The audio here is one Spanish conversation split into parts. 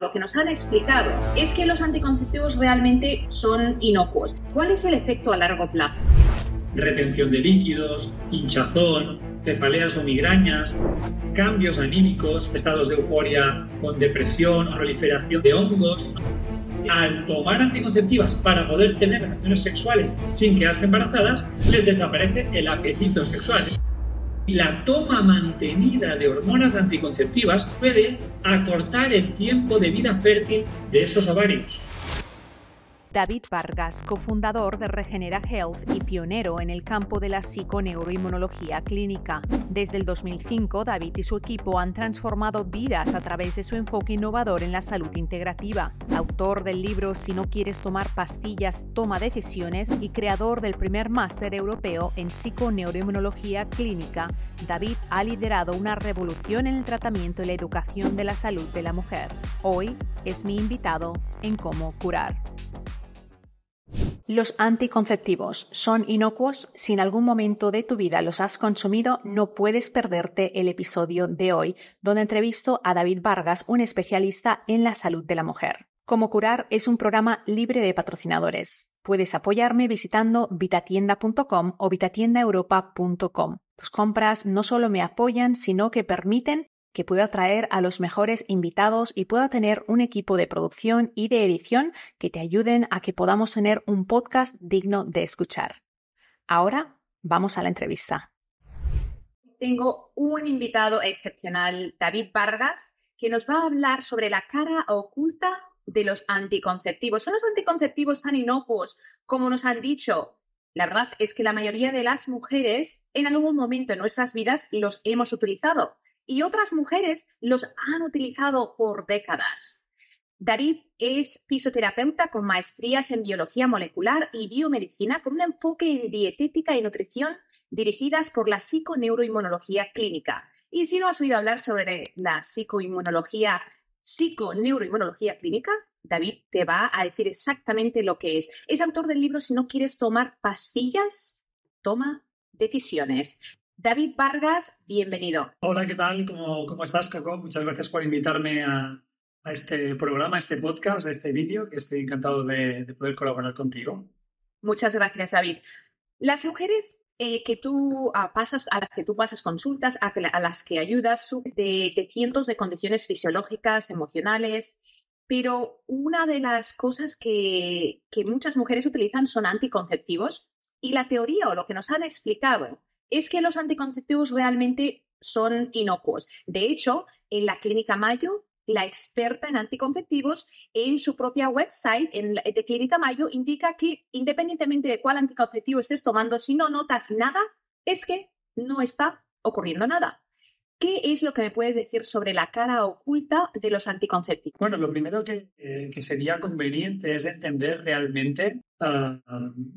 Lo que nos han explicado es que los anticonceptivos realmente son inocuos. ¿Cuál es el efecto a largo plazo? Retención de líquidos, hinchazón, cefaleas o migrañas, cambios anímicos, estados de euforia con depresión, proliferación de hongos. Al tomar anticonceptivas para poder tener relaciones sexuales sin quedarse embarazadas, les desaparece el apetito sexual. La toma mantenida de hormonas anticonceptivas puede acortar el tiempo de vida fértil de esos ovarios. David Vargas, cofundador de Regenera Health y pionero en el campo de la psiconeuroinmunología clínica. Desde el 2005, David y su equipo han transformado vidas a través de su enfoque innovador en la salud integrativa. Autor del libro Si no quieres tomar pastillas, toma decisiones y creador del primer máster europeo en psiconeuroinmunología clínica, David ha liderado una revolución en el tratamiento y la educación de la salud de la mujer. Hoy es mi invitado en Cómo Curar. Los anticonceptivos son inocuos. Si en algún momento de tu vida los has consumido, no puedes perderte el episodio de hoy, donde entrevisto a David Vargas, un especialista en la salud de la mujer. Cómo Curar es un programa libre de patrocinadores. Puedes apoyarme visitando vitatienda.com o vitatiendaeuropa.com. Tus compras no solo me apoyan, sino que permiten que pueda traer a los mejores invitados y pueda tener un equipo de producción y de edición que te ayuden a que podamos tener un podcast digno de escuchar. Ahora vamos a la entrevista. Tengo un invitado excepcional, David Vargas, que nos va a hablar sobre la cara oculta de los anticonceptivos. ¿Son los anticonceptivos tan inocuos como nos han dicho? La verdad es que la mayoría de las mujeres en algún momento en nuestras vidas los hemos utilizado. Y otras mujeres los han utilizado por décadas. David es fisioterapeuta con maestrías en biología molecular y biomedicina con un enfoque en dietética y nutrición dirigidas por la psiconeuroinmunología clínica. Y si no has oído hablar sobre la psiconeuroinmunología clínica, David te va a decir exactamente lo que es. Es autor del libro Si no quieres tomar pastillas, toma decisiones. David Vargas, bienvenido. Hola, ¿qué tal? ¿Cómo estás, Coco? Muchas gracias por invitarme a este programa, a este podcast, a este vídeo, que estoy encantado de poder colaborar contigo. Muchas gracias, David. Las mujeres que tú pasas, a las que tú pasas consultas, a las que ayudas, de cientos de condiciones fisiológicas, emocionales, pero una de las cosas que muchas mujeres utilizan son anticonceptivos y la teoría o lo que nos han explicado es que los anticonceptivos realmente son inocuos. De hecho, en la Clínica Mayo, la experta en anticonceptivos, en su propia website de Clínica Mayo, indica que independientemente de cuál anticonceptivo estés tomando, si no notas nada, es que no está ocurriendo nada. ¿Qué es lo que me puedes decir sobre la cara oculta de los anticonceptivos? Bueno, lo primero que sería conveniente es entender realmente,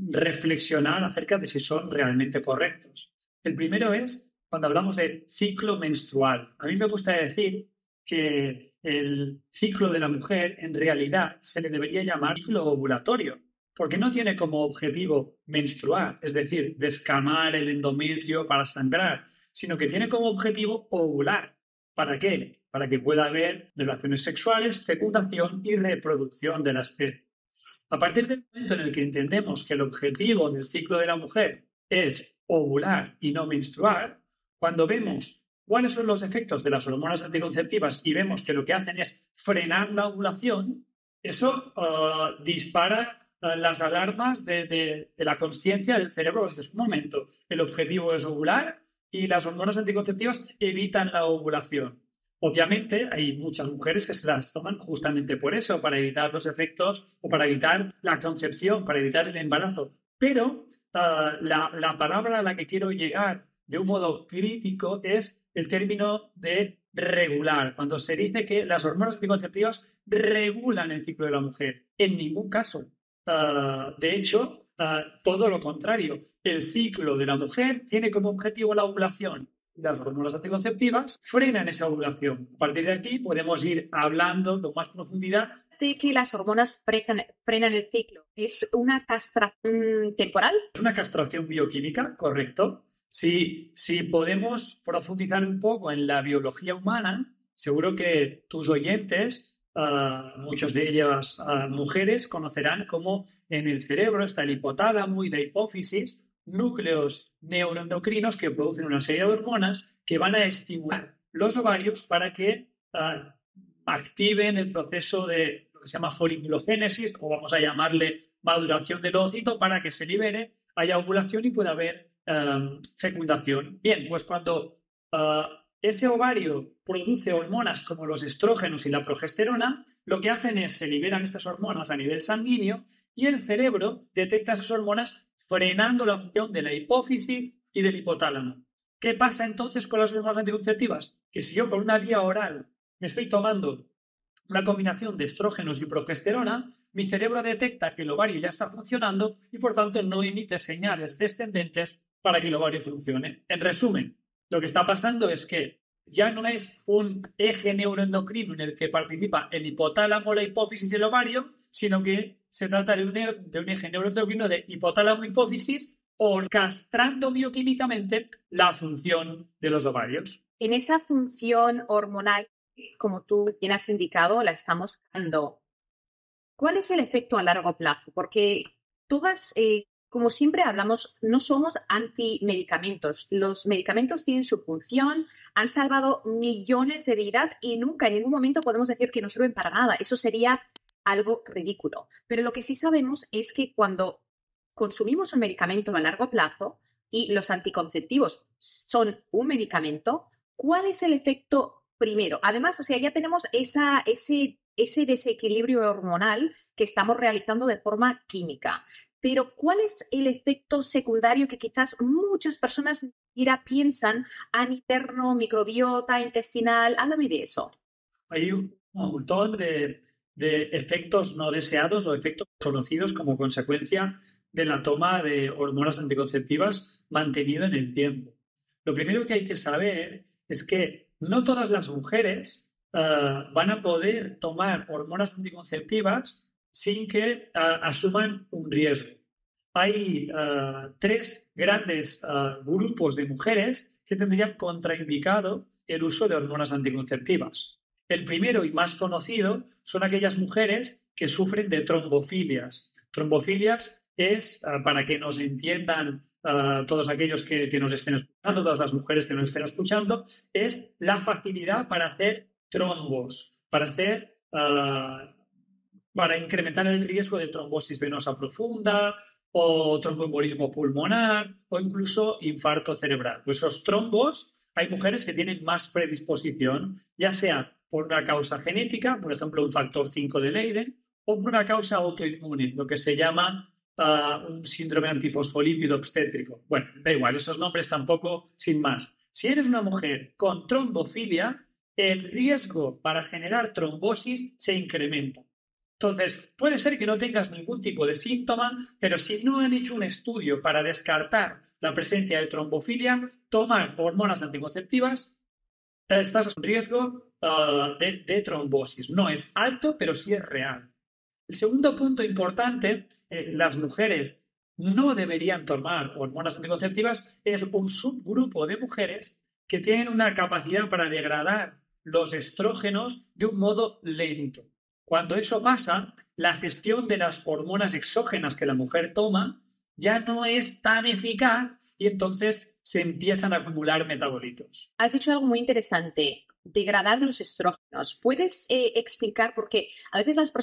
reflexionar acerca de si son realmente correctos. El primero es cuando hablamos de ciclo menstrual. A mí me gusta decir que el ciclo de la mujer en realidad se le debería llamar ciclo ovulatorio, porque no tiene como objetivo menstruar, es decir, descamar el endometrio para sangrar, sino que tiene como objetivo ovular. ¿Para qué? Para que pueda haber relaciones sexuales, fecundación y reproducción de la especie. A partir del momento en el que entendemos que el objetivo del ciclo de la mujer es ovular y no menstruar, cuando vemos cuáles son los efectos de las hormonas anticonceptivas y vemos que lo que hacen es frenar la ovulación, eso dispara las alarmas de la conciencia del cerebro. Dices, un momento, el objetivo es ovular y las hormonas anticonceptivas evitan la ovulación. Obviamente hay muchas mujeres que se las toman justamente por eso, para evitar los efectos o para evitar la concepción, para evitar el embarazo. Pero la palabra a la que quiero llegar de un modo crítico es el término de regular. Cuando se dice que las hormonas anticonceptivas regulan el ciclo de la mujer, en ningún caso. De hecho, todo lo contrario. El ciclo de la mujer tiene como objetivo la ovulación. Las hormonas anticonceptivas frenan esa ovulación. A partir de aquí podemos ir hablando con más profundidad. De que las hormonas frenan el ciclo. ¿Es una castración temporal? Es una castración bioquímica, correcto. Si podemos profundizar un poco en la biología humana, seguro que tus oyentes muchos de ellas mujeres, conocerán cómo en el cerebro está el hipotálamo y la hipófisis, núcleos neuroendocrinos que producen una serie de hormonas que van a estimular los ovarios para que activen el proceso de lo que se llama foliculogénesis, o vamos a llamarle maduración del ovocito, para que se libere, haya ovulación y pueda haber fecundación. Bien, pues cuando ese ovario produce hormonas como los estrógenos y la progesterona, lo que hacen es se liberan esas hormonas a nivel sanguíneo y el cerebro detecta esas hormonas frenando la función de la hipófisis y del hipotálamo. ¿Qué pasa entonces con las hormonas anticonceptivas? Que si yo por una vía oral me estoy tomando una combinación de estrógenos y progesterona, mi cerebro detecta que el ovario ya está funcionando y por tanto no emite señales descendentes para que el ovario funcione. En resumen, lo que está pasando es que ya no es un eje neuroendocrino en el que participa el hipotálamo, la hipófisis y el ovario, sino que se trata de un eje neuroendocrino de hipotálamo-hipófisis orquestando bioquímicamente la función de los ovarios. En esa función hormonal, como tú bien has indicado, la estamos dando. ¿Cuál es el efecto a largo plazo? Porque todas, como siempre hablamos, no somos antimedicamentos. Los medicamentos tienen su función, han salvado millones de vidas y nunca en ningún momento podemos decir que no sirven para nada. Eso sería algo ridículo. Pero lo que sí sabemos es que cuando consumimos un medicamento a largo plazo y los anticonceptivos son un medicamento, ¿cuál es el efecto primero? Además, o sea, ya tenemos ese desequilibrio hormonal que estamos realizando de forma química. Pero ¿cuál es el efecto secundario que quizás muchas personas piensan a interno, microbiota, intestinal? Háblame de eso. Hay un montón de efectos no deseados o efectos conocidos como consecuencia de la toma de hormonas anticonceptivas mantenido en el tiempo. Lo primero que hay que saber es que no todas las mujeres van a poder tomar hormonas anticonceptivas sin que asuman un riesgo. Hay 3 grandes grupos de mujeres que tendrían contraindicado el uso de hormonas anticonceptivas. El primero y más conocido son aquellas mujeres que sufren de trombofilias. Trombofilias es, para que nos entiendan todos aquellos que nos estén escuchando, todas las mujeres que nos estén escuchando, es la facilidad para hacer trombos, para incrementar el riesgo de trombosis venosa profunda o tromboembolismo pulmonar o incluso infarto cerebral. Pues esos trombos, hay mujeres que tienen más predisposición, ya sea por una causa genética, por ejemplo, un factor 5 de Leiden, o por una causa autoinmune, lo que se llama un síndrome antifosfolípido obstétrico. Bueno, da igual, esos nombres tampoco, sin más. Si eres una mujer con trombofilia, el riesgo para generar trombosis se incrementa. Entonces, puede ser que no tengas ningún tipo de síntoma, pero si no han hecho un estudio para descartar la presencia de trombofilia, tomar hormonas anticonceptivas, estás en riesgo de trombosis. No es alto, pero sí es real. El segundo punto importante, las mujeres no deberían tomar hormonas anticonceptivas, es un subgrupo de mujeres que tienen una capacidad para degradar los estrógenos de un modo lento. Cuando eso pasa, la gestión de las hormonas exógenas que la mujer toma ya no es tan eficaz y entonces se empiezan a acumular metabolitos. Has dicho algo muy interesante, degradar los estrógenos. ¿Puedes explicar? Porque a veces las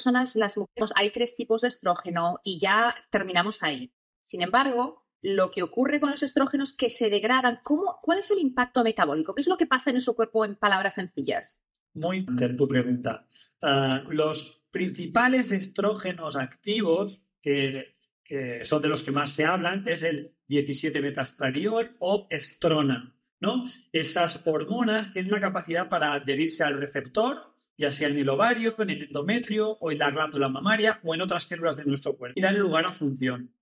mujeres, hay 3 tipos de estrógeno y ya terminamos ahí. Sin embargo, lo que ocurre con los estrógenos que se degradan, ¿cuál es el impacto metabólico? ¿Qué es lo que pasa en su cuerpo en palabras sencillas? Muy interesante tu pregunta. Los principales estrógenos activos, que son de los que más se hablan, es el 17-beta-estradiol o estrona, ¿no? Esas hormonas tienen la capacidad para adherirse al receptor, ya sea en el ovario, en el endometrio o en la glándula mamaria o en otras células de nuestro cuerpo y dan lugar a función.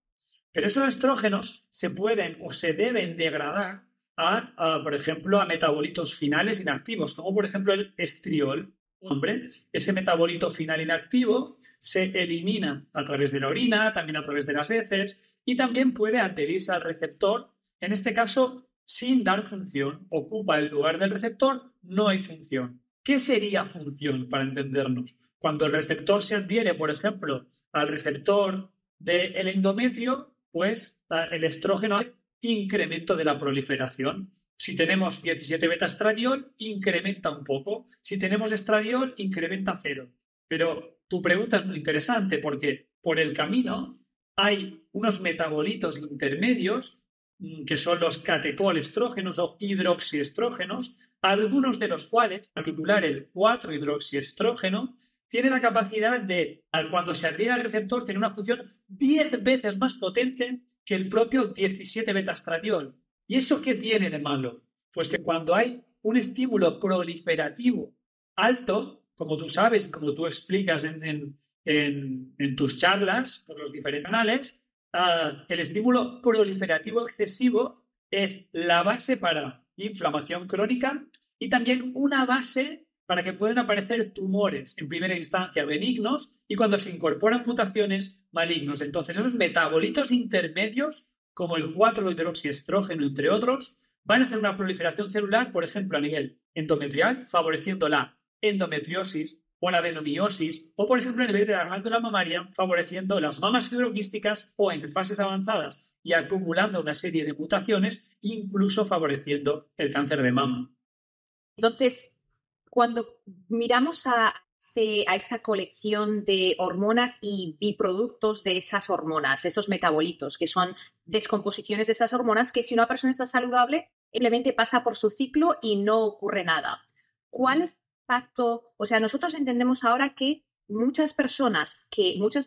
Pero esos estrógenos se pueden o se deben degradar por ejemplo, a metabolitos finales inactivos, como por ejemplo el estriol. Hombre, ese metabolito final inactivo se elimina a través de la orina, también a través de las heces y también puede adherirse al receptor, en este caso sin dar función. Ocupa el lugar del receptor, no hay función. ¿Qué sería función para entendernos? Cuando el receptor se adhiere, por ejemplo, al receptor del endometrio, pues el estrógeno hace incremento de la proliferación. Si tenemos 17 beta-estradiol, incrementa un poco. Si tenemos estradiol, incrementa 0. Pero tu pregunta es muy interesante porque por el camino hay unos metabolitos intermedios que son los catecolestrógenos o hidroxiestrógenos, algunos de los cuales, en particular el 4-hidroxiestrógeno, tiene la capacidad de, cuando se adhiere al receptor, tener una función 10 veces más potente que el propio 17 beta-estradiol. ¿Y eso qué tiene de malo? Pues que cuando hay un estímulo proliferativo alto, como tú sabes, como tú explicas en tus charlas por los diferentes canales, el estímulo proliferativo excesivo es la base para inflamación crónica y también una base para que puedan aparecer tumores, en primera instancia benignos, y cuando se incorporan mutaciones, malignos. Entonces, esos metabolitos intermedios, como el 4-hidroxiestrógeno, entre otros, van a hacer una proliferación celular, por ejemplo, a nivel endometrial, favoreciendo la endometriosis o la adenomiosis, o, por ejemplo, a nivel de la glándula mamaria, favoreciendo las mamas fibroquísticas o en fases avanzadas y acumulando una serie de mutaciones, incluso favoreciendo el cáncer de mama. Entonces, cuando miramos a esa colección de hormonas y biproductos de esas hormonas, esos metabolitos, que son descomposiciones de esas hormonas, que si una persona está saludable, simplemente pasa por su ciclo y no ocurre nada. ¿Cuál es el impacto? O sea, nosotros entendemos ahora que muchas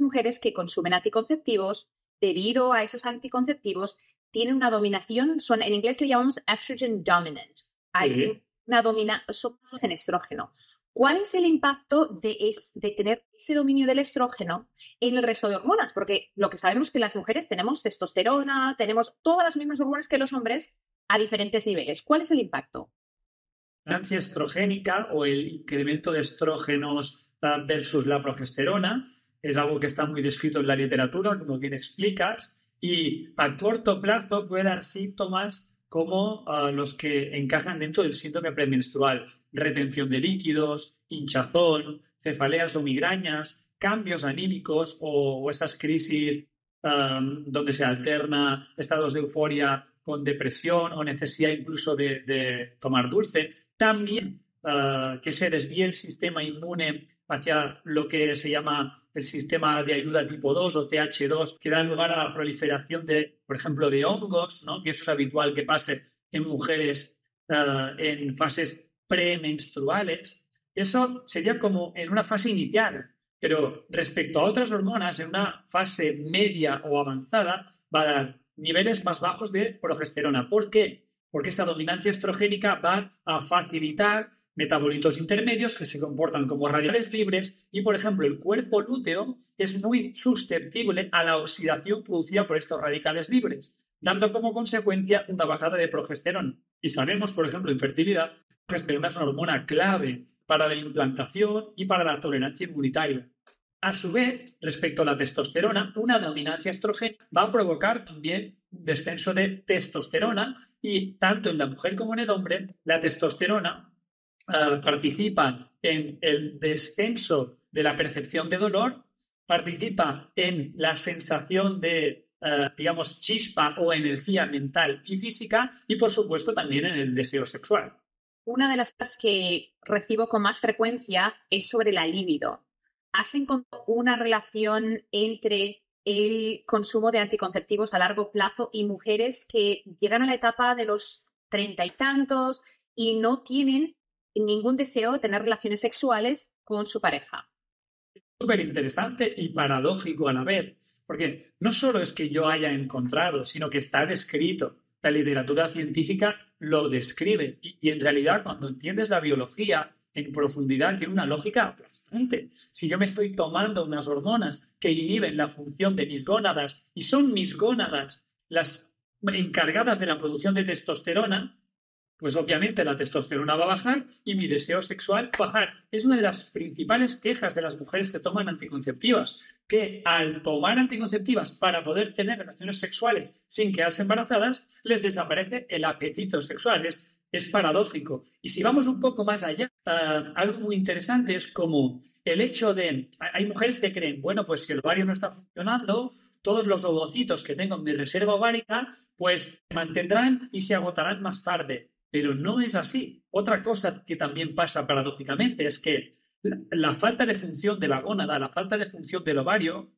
mujeres que consumen anticonceptivos, debido a esos anticonceptivos, tienen una dominación, en inglés le llamamos estrogen dominant. Hay son en estrógeno. ¿Cuál es el impacto de tener ese dominio del estrógeno en el resto de hormonas? Porque lo que sabemos es que las mujeres tenemos testosterona, tenemos todas las mismas hormonas que los hombres a diferentes niveles. ¿Cuál es el impacto? La dominancia estrogénica o el incremento de estrógenos versus la progesterona es algo que está muy descrito en la literatura, como bien explicas, y a corto plazo puede dar síntomas como los que encajan dentro del síndrome premenstrual: retención de líquidos, hinchazón, cefaleas o migrañas, cambios anímicos o esas crisis donde se alterna estados de euforia con depresión o necesidad incluso de tomar dulce. También que se desvíe el sistema inmune hacia lo que se llama el sistema de ayuda tipo 2 o TH2, que da lugar a la proliferación de, por ejemplo, de hongos, ¿no? Que eso es habitual que pase en mujeres en fases premenstruales. Eso sería como en una fase inicial, pero respecto a otras hormonas, en una fase media o avanzada, va a dar niveles más bajos de progesterona. ¿Por qué? Porque esa dominancia estrogénica va a facilitar metabolitos intermedios que se comportan como radicales libres y, por ejemplo, el cuerpo lúteo es muy susceptible a la oxidación producida por estos radicales libres, dando como consecuencia una bajada de progesterona. Y sabemos, por ejemplo, en fertilidad, la progesterona es una hormona clave para la implantación y para la tolerancia inmunitaria. A su vez, respecto a la testosterona, una dominancia estrogénica va a provocar también un descenso de testosterona y tanto en la mujer como en el hombre, la testosterona participa en el descenso de la percepción de dolor, participa en la sensación de, digamos, chispa o energía mental y física y, por supuesto, también en el deseo sexual. Una de las cosas que recibo con más frecuencia es sobre la libido. ¿Has encontrado una relación entre el consumo de anticonceptivos a largo plazo y mujeres que llegan a la etapa de los 30 y tantos y no tienen ningún deseo de tener relaciones sexuales con su pareja? Es súper interesante y paradójico a la vez, porque no solo es que yo haya encontrado, sino que está descrito. La literatura científica lo describe y en realidad cuando entiendes la biología en profundidad tiene una lógica aplastante. Si yo me estoy tomando unas hormonas que inhiben la función de mis gónadas y son mis gónadas las encargadas de la producción de testosterona, pues obviamente la testosterona va a bajar y mi deseo sexual va a bajar. Es una de las principales quejas de las mujeres que toman anticonceptivas, que al tomar anticonceptivas para poder tener relaciones sexuales sin quedarse embarazadas, les desaparece el apetito sexual. Es paradójico. Y si vamos un poco más allá, algo muy interesante es como el hecho de... Hay mujeres que creen, bueno, pues si el ovario no está funcionando, todos los ovocitos que tengo en mi reserva ovárica, pues se mantendrán y se agotarán más tarde. Pero no es así. Otra cosa que también pasa paradójicamente es que la falta de función de la gónada, la falta de función del ovario,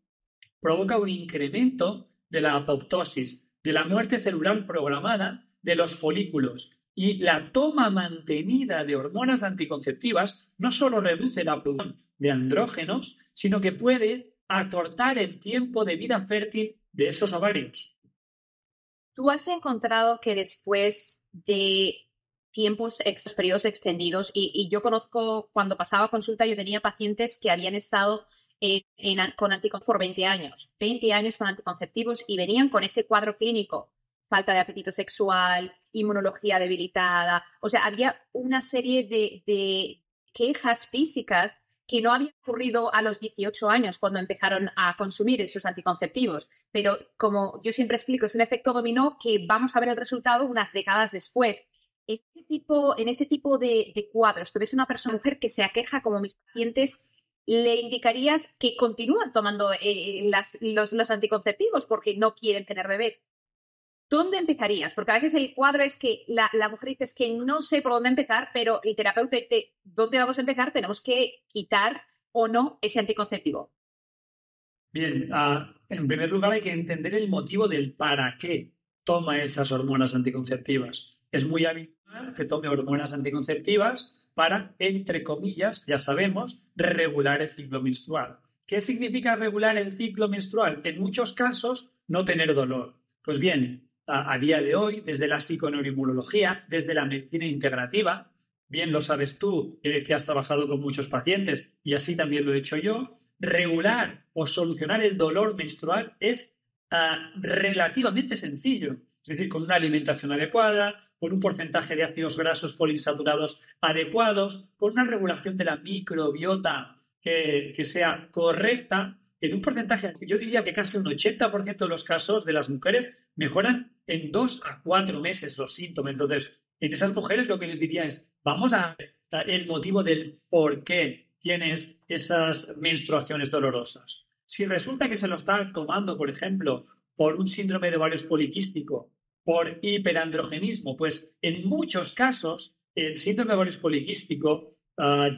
provoca un incremento de la apoptosis, de la muerte celular programada de los folículos. Y la toma mantenida de hormonas anticonceptivas no solo reduce la producción de andrógenos, sino que puede acortar el tiempo de vida fértil de esos ovarios. ¿Tú has encontrado que después de periodos extendidos, y yo conozco, cuando pasaba consulta, yo tenía pacientes que habían estado con anticonceptivos por 20 años con anticonceptivos, y venían con ese cuadro clínico: falta de apetito sexual, inmunología debilitada? O sea, había una serie de quejas físicas que no había ocurrido a los 18 años cuando empezaron a consumir esos anticonceptivos. Pero, como yo siempre explico, es un efecto dominó que vamos a ver el resultado unas décadas después. En ese tipo de cuadros, tú ves una mujer que se aqueja como mis pacientes, ¿le indicarías que continúan tomando los anticonceptivos porque no quieren tener bebés? ¿Dónde empezarías? Porque a veces el cuadro es que la mujer dice: es que no sé por dónde empezar, pero el terapeuta dice: ¿dónde vamos a empezar? Tenemos que quitar o no ese anticonceptivo. Bien, en primer lugar hay que entender el motivo del para qué toma esas hormonas anticonceptivas. Es muy habitual que tome hormonas anticonceptivas para, entre comillas, ya sabemos, regular el ciclo menstrual. ¿Qué significa regular el ciclo menstrual? En muchos casos, no tener dolor. Pues bien, a día de hoy, desde la psiconeuroinmunología, desde la medicina integrativa, bien lo sabes tú, que has trabajado con muchos pacientes, y así también lo he hecho yo, regular o solucionar el dolor menstrual es relativamente sencillo. Es decir, con una alimentación adecuada, con un porcentaje de ácidos grasos poliinsaturados adecuados, con una regulación de la microbiota que sea correcta, en un porcentaje, yo diría que casi un 80% de los casos de las mujeres mejoran en 2 a 4 meses los síntomas. Entonces, en esas mujeres lo que les diría es: vamos a ver el motivo del por qué tienes esas menstruaciones dolorosas. Si resulta que se lo está tomando, por ejemplo, por un síndrome de ovarios poliquístico, por hiperandrogenismo, pues en muchos casos el síndrome de ovarios poliquístico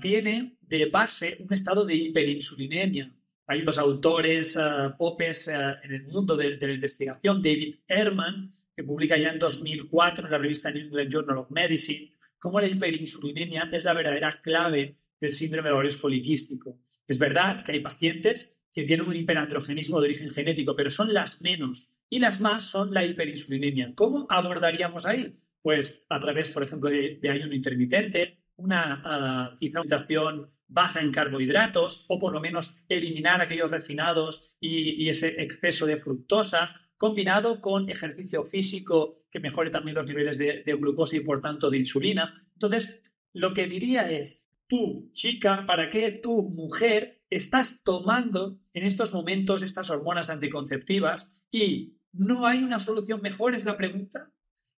tiene de base un estado de hiperinsulinemia. Hay unos autores popes en el mundo de la investigación, David Ehrman, que publica ya en 2004 en la revista New England Journal of Medicine, cómo la hiperinsulinemia es la verdadera clave del síndrome de ovarios poliquístico. Es verdad que hay pacientes que tienen un hiperandrogenismo de origen genético, pero son las menos, y las más son la hiperinsulinemia. ¿Cómo abordaríamos ahí? Pues a través, por ejemplo, de ayuno intermitente, una quizá alimentación baja en carbohidratos, o por lo menos eliminar aquellos refinados y ese exceso de fructosa, combinado con ejercicio físico que mejore también los niveles de glucosa y, por tanto, de insulina. Entonces, lo que diría es: tú, chica, ¿para qué tú, mujer, estás tomando en estos momentos estas hormonas anticonceptivas y no hay una solución mejor? Es la pregunta.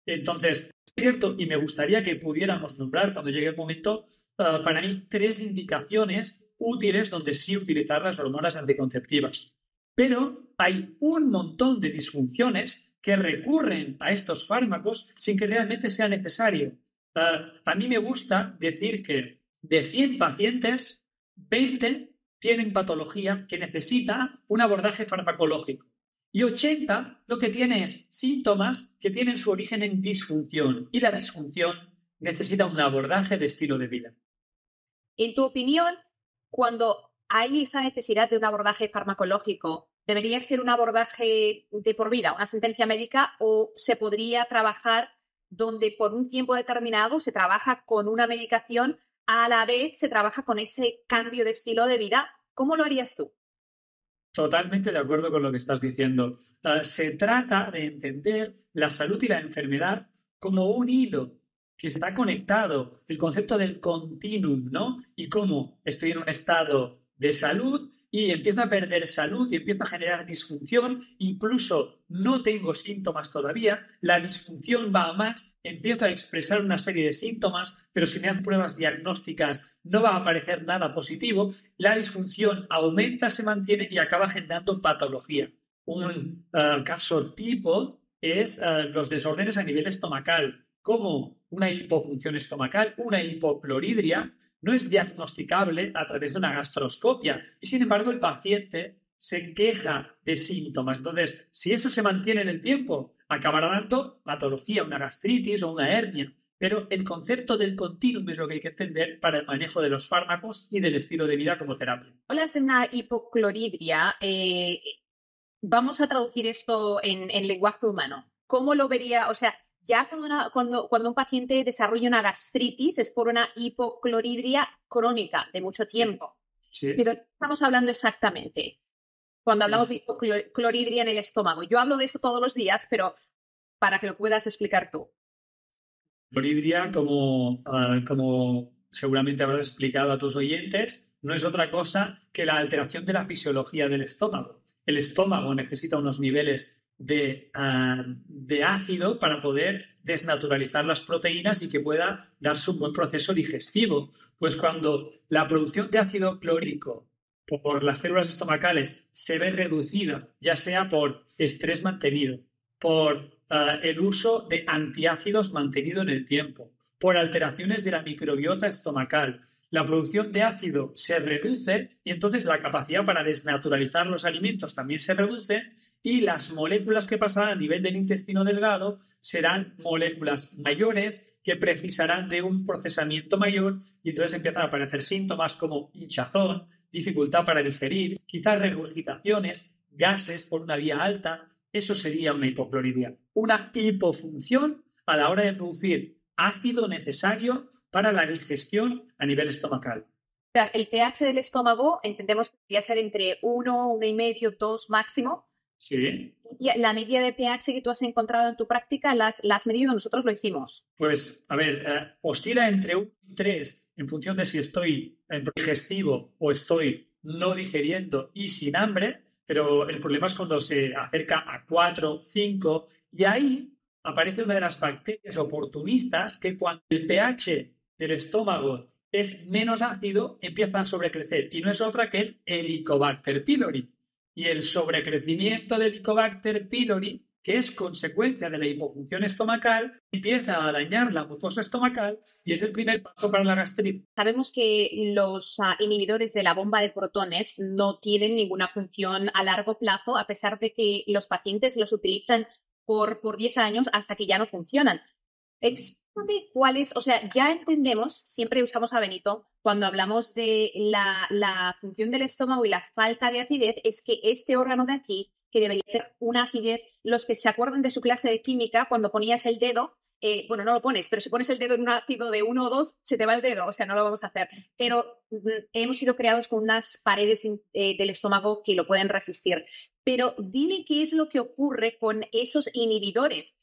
Entonces, es cierto, y me gustaría que pudiéramos nombrar, cuando llegue el momento, para mí 3 indicaciones útiles donde sí utilizar las hormonas anticonceptivas. Pero hay un montón de disfunciones que recurren a estos fármacos sin que realmente sea necesario. A mí me gusta decir que de 100 pacientes, 20 tienen patología que necesita un abordaje farmacológico. Y 80 lo que tiene es síntomas que tienen su origen en disfunción. Y la disfunción necesita un abordaje de estilo de vida. En tu opinión, cuando hay esa necesidad de un abordaje farmacológico, ¿debería ser un abordaje de por vida, una sentencia médica, o se podría trabajar donde por un tiempo determinado se trabaja con una medicación, a la vez se trabaja con ese cambio de estilo de vida? ¿Cómo lo harías tú? Totalmente de acuerdo con lo que estás diciendo. Se trata de entender la salud y la enfermedad como un hilo que está conectado, el concepto del continuum, ¿no? Y cómo estoy en un estado de salud y empiezo a perder salud y empiezo a generar disfunción, incluso no tengo síntomas todavía, la disfunción va a más, empiezo a expresar una serie de síntomas, pero si me dan pruebas diagnósticas no va a aparecer nada positivo, la disfunción aumenta, se mantiene y acaba generando patología. Un caso tipo es los desórdenes a nivel estomacal, como una hipofunción estomacal, una hipocloridria, no es diagnosticable a través de una gastroscopia y, sin embargo, el paciente se queja de síntomas. Entonces, si eso se mantiene en el tiempo, acabará dando patología, una gastritis o una hernia. Pero el concepto del continuum es lo que hay que entender para el manejo de los fármacos y del estilo de vida como terapia. Hablas de una hipocloridria. Vamos a traducir esto en lenguaje humano. ¿Cómo lo vería? O sea, ya cuando un paciente desarrolla una gastritis es por una hipocloridria crónica de mucho tiempo. Sí. Pero ¿qué estamos hablando exactamente cuando hablamos de hipocloridria en el estómago? Yo hablo de eso todos los días, pero para que lo puedas explicar tú. Cloridria, como seguramente habrás explicado a tus oyentes, no es otra cosa que la alteración de la fisiología del estómago. El estómago necesita unos niveles de ácido para poder desnaturalizar las proteínas y que pueda darse un buen proceso digestivo. Pues cuando la producción de ácido clorhídrico por las células estomacales se ve reducida, ya sea por estrés mantenido, por el uso de antiácidos mantenido en el tiempo, por alteraciones de la microbiota estomacal, la producción de ácido se reduce y entonces la capacidad para desnaturalizar los alimentos también se reduce y las moléculas que pasarán a nivel del intestino delgado serán moléculas mayores que precisarán de un procesamiento mayor y entonces empiezan a aparecer síntomas como hinchazón, dificultad para digerir, quizás regurgitaciones, gases por una vía alta. Eso sería una hipocloridria, una hipofunción a la hora de producir ácido necesario para la digestión a nivel estomacal. O sea, el pH del estómago entendemos que debería ser entre 1, 1,5, 2 máximo. Sí. Y la media de pH que tú has encontrado en tu práctica, ¿la has medido? Nosotros lo hicimos. Pues, a ver, oscila entre 1 y 3 en función de si estoy en digestivo o estoy no digeriendo y sin hambre, pero el problema es cuando se acerca a 4, 5 y ahí aparece una de las bacterias oportunistas que cuando el pH del estómago es menos ácido empiezan a sobrecrecer y no es otra que el Helicobacter pylori. Y el sobrecrecimiento del Helicobacter pylori, que es consecuencia de la hipofunción estomacal, empieza a dañar la mucosa estomacal y es el primer paso para la gastritis. Sabemos que los inhibidores de la bomba de protones no tienen ninguna función a largo plazo, a pesar de que los pacientes los utilizan por 10 años hasta que ya no funcionan. Explícame cuáles, o sea, ya entendemos, siempre usamos a Benito, cuando hablamos de la función del estómago y la falta de acidez, es que este órgano de aquí, que debería tener una acidez, los que se acuerdan de su clase de química, cuando ponías el dedo, bueno, no lo pones, pero si pones el dedo en un ácido de 1 o 2, se te va el dedo, o sea, no lo vamos a hacer. Pero hemos sido creados con unas paredes del estómago que lo pueden resistir. Pero dime qué es lo que ocurre con esos inhibidores.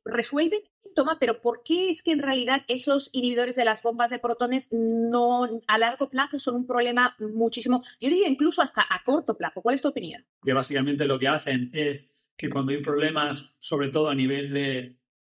Resuelven el síntoma, pero ¿por qué es que en realidad esos inhibidores de las bombas de protones no a largo plazo son un problema muchísimo, yo diría incluso hasta a corto plazo? ¿Cuál es tu opinión? Que básicamente lo que hacen es que cuando hay problemas, sobre todo a nivel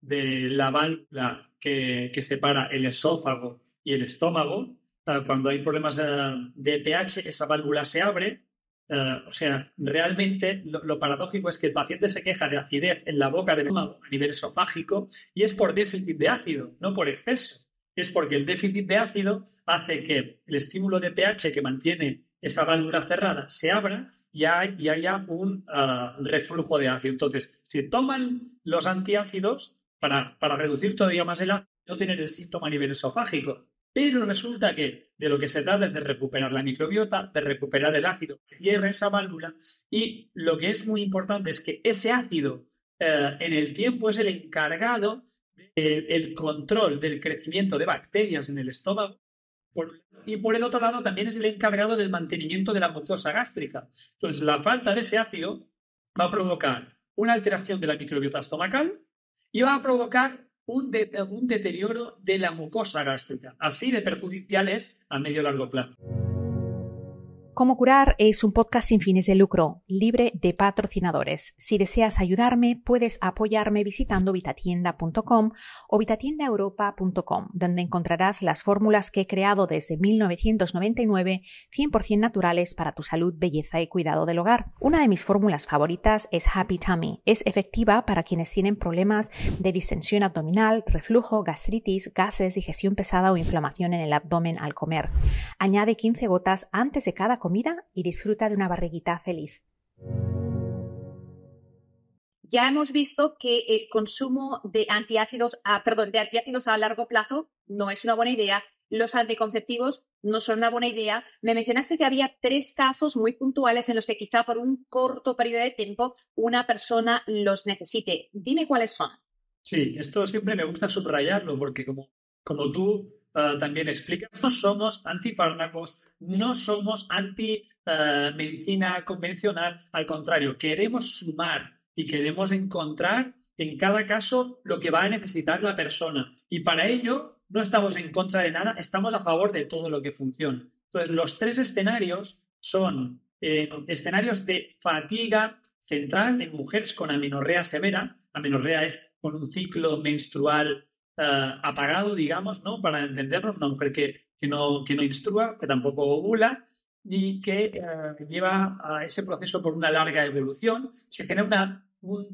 de la válvula que separa el esófago y el estómago, cuando hay problemas de pH, esa válvula se abre. O sea, realmente lo paradójico es que el paciente se queja de acidez en la boca del estómago a nivel esofágico y es por déficit de ácido, no por exceso. Es porque el déficit de ácido hace que el estímulo de pH que mantiene esa válvula cerrada se abra y haya un reflujo de ácido. Entonces, si toman los antiácidos para reducir todavía más el ácido, no tener el síntoma a nivel esofágico. Pero resulta que de lo que se trata es de recuperar la microbiota, de recuperar el ácido que cierra esa válvula y lo que es muy importante es que ese ácido en el tiempo es el encargado del control del crecimiento de bacterias en el estómago y por el otro lado también es el encargado del mantenimiento de la mucosa gástrica. Entonces la falta de ese ácido va a provocar una alteración de la microbiota estomacal y va a provocar un deterioro de la mucosa gástrica, así de perjudicial es a medio y largo plazo. Cómo Curar es un podcast sin fines de lucro, libre de patrocinadores. Si deseas ayudarme, puedes apoyarme visitando vitatienda.com o vitatiendaeuropa.com, donde encontrarás las fórmulas que he creado desde 1999, 100% naturales para tu salud, belleza y cuidado del hogar. Una de mis fórmulas favoritas es Happy Tummy. Es efectiva para quienes tienen problemas de distensión abdominal, reflujo, gastritis, gases, digestión pesada o inflamación en el abdomen al comer. Añade 15 gotas antes de cada comida y disfruta de una barriguita feliz. Ya hemos visto que el consumo de antiácidos a largo plazo no es una buena idea. Los anticonceptivos no son una buena idea. Me mencionaste que había 3 casos muy puntuales en los que quizá por un corto periodo de tiempo una persona los necesite. Dime cuáles son. Sí, esto siempre me gusta subrayarlo porque como tú también explicas, no somos antifármacos, no somos anti-medicina convencional, al contrario, queremos sumar y queremos encontrar en cada caso lo que va a necesitar la persona. Y para ello no estamos en contra de nada, estamos a favor de todo lo que funciona. Entonces, los 3 escenarios son escenarios de fatiga central en mujeres con amenorrea severa. Amenorrea es con un ciclo menstrual apagado, digamos, ¿no? Para entendernos, una mujer que no menstrua, que tampoco ovula y que lleva a ese proceso por una larga evolución. Se genera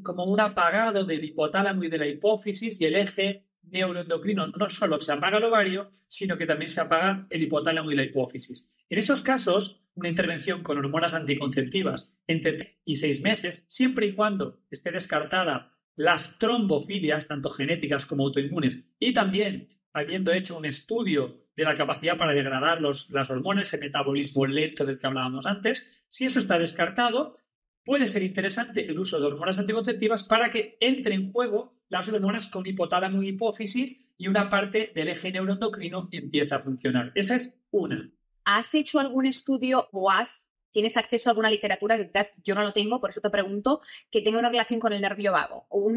como un apagado del hipotálamo y de la hipófisis, y el eje neuroendocrino no solo se apaga el ovario, sino que también se apaga el hipotálamo y la hipófisis. En esos casos, una intervención con hormonas anticonceptivas entre 3 y 6 meses, siempre y cuando esté descartada las trombofilias, tanto genéticas como autoinmunes, y también habiendo hecho un estudio de la capacidad para degradar las hormonas, ese metabolismo lento del que hablábamos antes, si eso está descartado, puede ser interesante el uso de hormonas anticonceptivas para que entre en juego las hormonas con hipotálamo y hipófisis y una parte del eje neuroendocrino empieza a funcionar. Esa es una. ¿Has hecho algún estudio o tienes acceso a alguna literatura que quizás yo no lo tengo, por eso te pregunto, que tenga una relación con el nervio vago o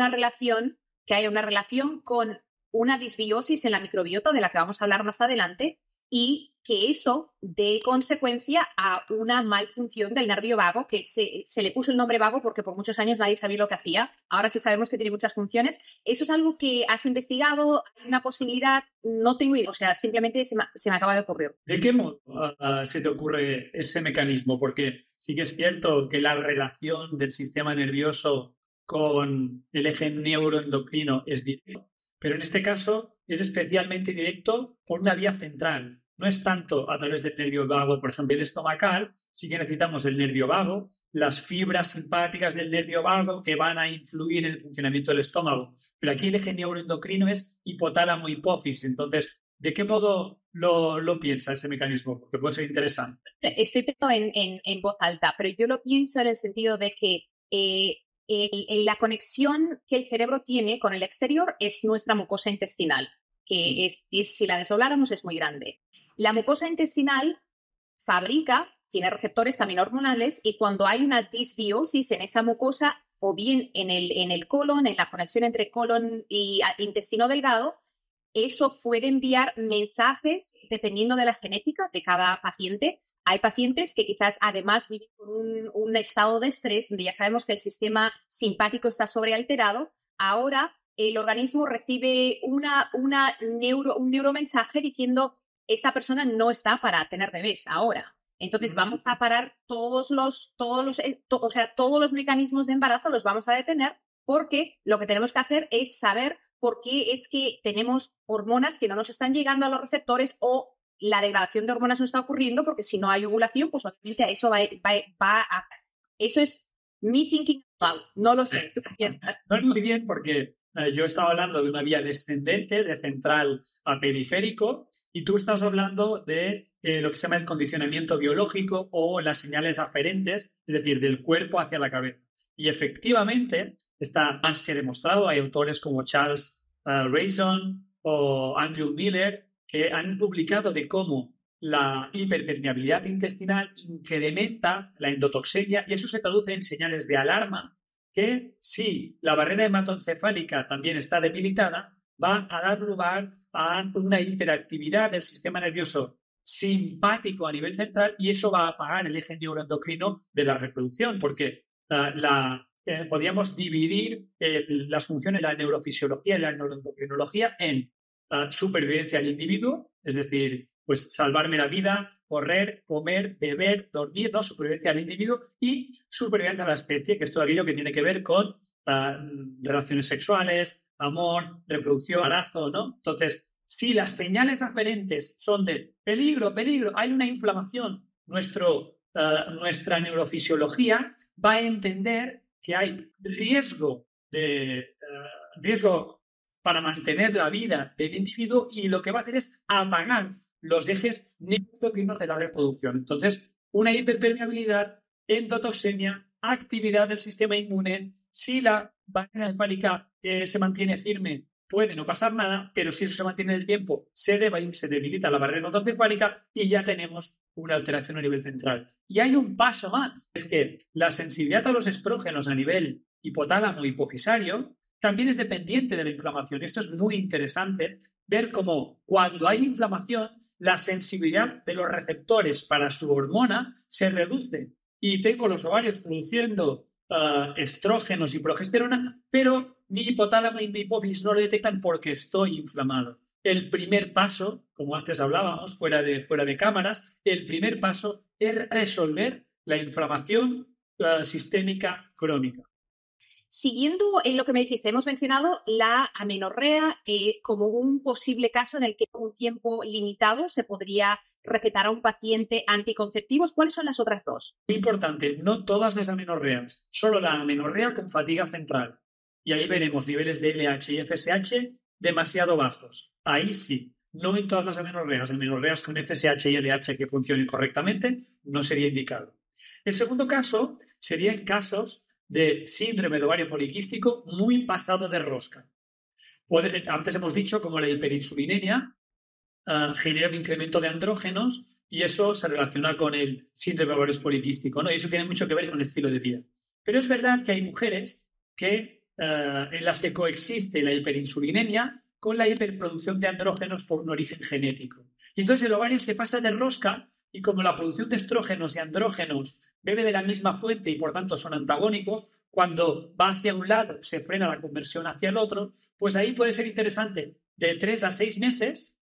que haya una relación con una disbiosis en la microbiota, de la que vamos a hablar más adelante, y que eso dé consecuencia a una malfunción del nervio vago, que se le puso el nombre vago porque por muchos años nadie sabía lo que hacía? Ahora sí sabemos que tiene muchas funciones. ¿Eso es algo que has investigado? ¿Hay una posibilidad? No tengo idea, o sea, simplemente se me acaba de ocurrir. ¿De qué modo se te ocurre ese mecanismo? Porque sí que es cierto que la relación del sistema nervioso con el eje neuroendocrino es directo, pero en este caso es especialmente directo por una vía central. No es tanto a través del nervio vago, por ejemplo, el estomacal, sí que necesitamos el nervio vago, las fibras simpáticas del nervio vago que van a influir en el funcionamiento del estómago. Pero aquí el eje neuroendocrino es hipotálamo-hipófisis. Entonces, ¿de qué modo lo piensa ese mecanismo? Porque puede ser interesante. Estoy pensando en voz alta, pero yo lo pienso en el sentido de que la conexión que el cerebro tiene con el exterior es nuestra mucosa intestinal, que si la desdobláramos es muy grande. La mucosa intestinal tiene receptores también hormonales, y cuando hay una disbiosis en esa mucosa, o bien en el colon, en la conexión entre colon y intestino delgado, eso puede enviar mensajes dependiendo de la genética de cada paciente. Hay pacientes que quizás además viven con un estado de estrés donde ya sabemos que el sistema simpático está sobrealterado. Ahora el organismo recibe un neuromensaje diciendo: esta persona no está para tener bebés ahora. Entonces vamos a parar todos los mecanismos de embarazo, los vamos a detener, porque lo que tenemos que hacer es saber por qué es que tenemos hormonas que no nos están llegando a los receptores, o la degradación de hormonas no está ocurriendo, porque si no hay ovulación, pues obviamente a eso va a... Eso es mi thinking out. No lo sé. ¿Tú qué piensas? No es muy bien, porque yo estaba hablando de una vía descendente, de central a periférico, y tú estás hablando de lo que se llama el condicionamiento biológico o las señales aferentes, es decir, del cuerpo hacia la cabeza. Y efectivamente está más que demostrado. Hay autores como Charles Rayson o Andrew Miller que han publicado de cómo la hiperpermeabilidad intestinal incrementa la endotoxemia, y eso se traduce en señales de alarma que, si la barrera hematoencefálica también está debilitada, va a dar lugar a una hiperactividad del sistema nervioso simpático a nivel central y eso va a apagar el eje neuroendocrino de la reproducción, porque podríamos dividir las funciones de la neurofisiología y la neuroendocrinología en supervivencia al individuo, es decir, pues salvarme la vida, correr, comer, beber, dormir, ¿no? Supervivencia al individuo y supervivencia a la especie, que es todo aquello que tiene que ver con relaciones sexuales, amor, reproducción, embarazo, ¿no? Entonces, si las señales aferentes son de peligro, hay una inflamación, nuestra neurofisiología va a entender que hay riesgo para mantener la vida del individuo y lo que va a hacer es apagar los ejes neuroendocrinos de la reproducción. Entonces, una hiperpermeabilidad, endotoxemia, actividad del sistema inmune. Si la barrera encefálica se mantiene firme, puede no pasar nada, pero si eso se mantiene en el tiempo, se debilita la barrera endoencefálica y ya tenemos una alteración a nivel central. Y hay un paso más, es que la sensibilidad a los estrógenos a nivel hipotálamo hipofisario también es dependiente de la inflamación. Esto es muy interesante, ver cómo cuando hay inflamación, la sensibilidad de los receptores para su hormona se reduce. Y tengo los ovarios produciendo estrógenos y progesterona, pero mi hipotálamo y mi hipófisis no lo detectan porque estoy inflamado. El primer paso, como antes hablábamos, fuera de cámaras, el primer paso es resolver la inflamación sistémica crónica. Siguiendo en lo que me dijiste, hemos mencionado la amenorrea como un posible caso en el que por un tiempo limitado se podría recetar a un paciente anticonceptivos. ¿Cuáles son las otras dos? Muy importante, no todas las amenorreas, solo la amenorrea con fatiga central. Y ahí veremos niveles de LH y FSH demasiado bajos. Ahí sí, no en todas las amenorreas con FSH y LH que funcionen correctamente, no sería indicado. El segundo caso sería en casos de síndrome de ovario poliquístico muy pasado de rosca. Antes hemos dicho como la hiperinsulinemia genera un incremento de andrógenos y eso se relaciona con el síndrome de ovario poliquístico, ¿no? Y eso tiene mucho que ver con el estilo de vida. Pero es verdad que hay mujeres en las que coexiste la hiperinsulinemia con la hiperproducción de andrógenos por un origen genético. Y entonces el ovario se pasa de rosca y como la producción de estrógenos y andrógenos bebe de la misma fuente y por tanto son antagónicos, cuando va hacia un lado se frena la conversión hacia el otro, pues ahí puede ser interesante de 3 a 6 meses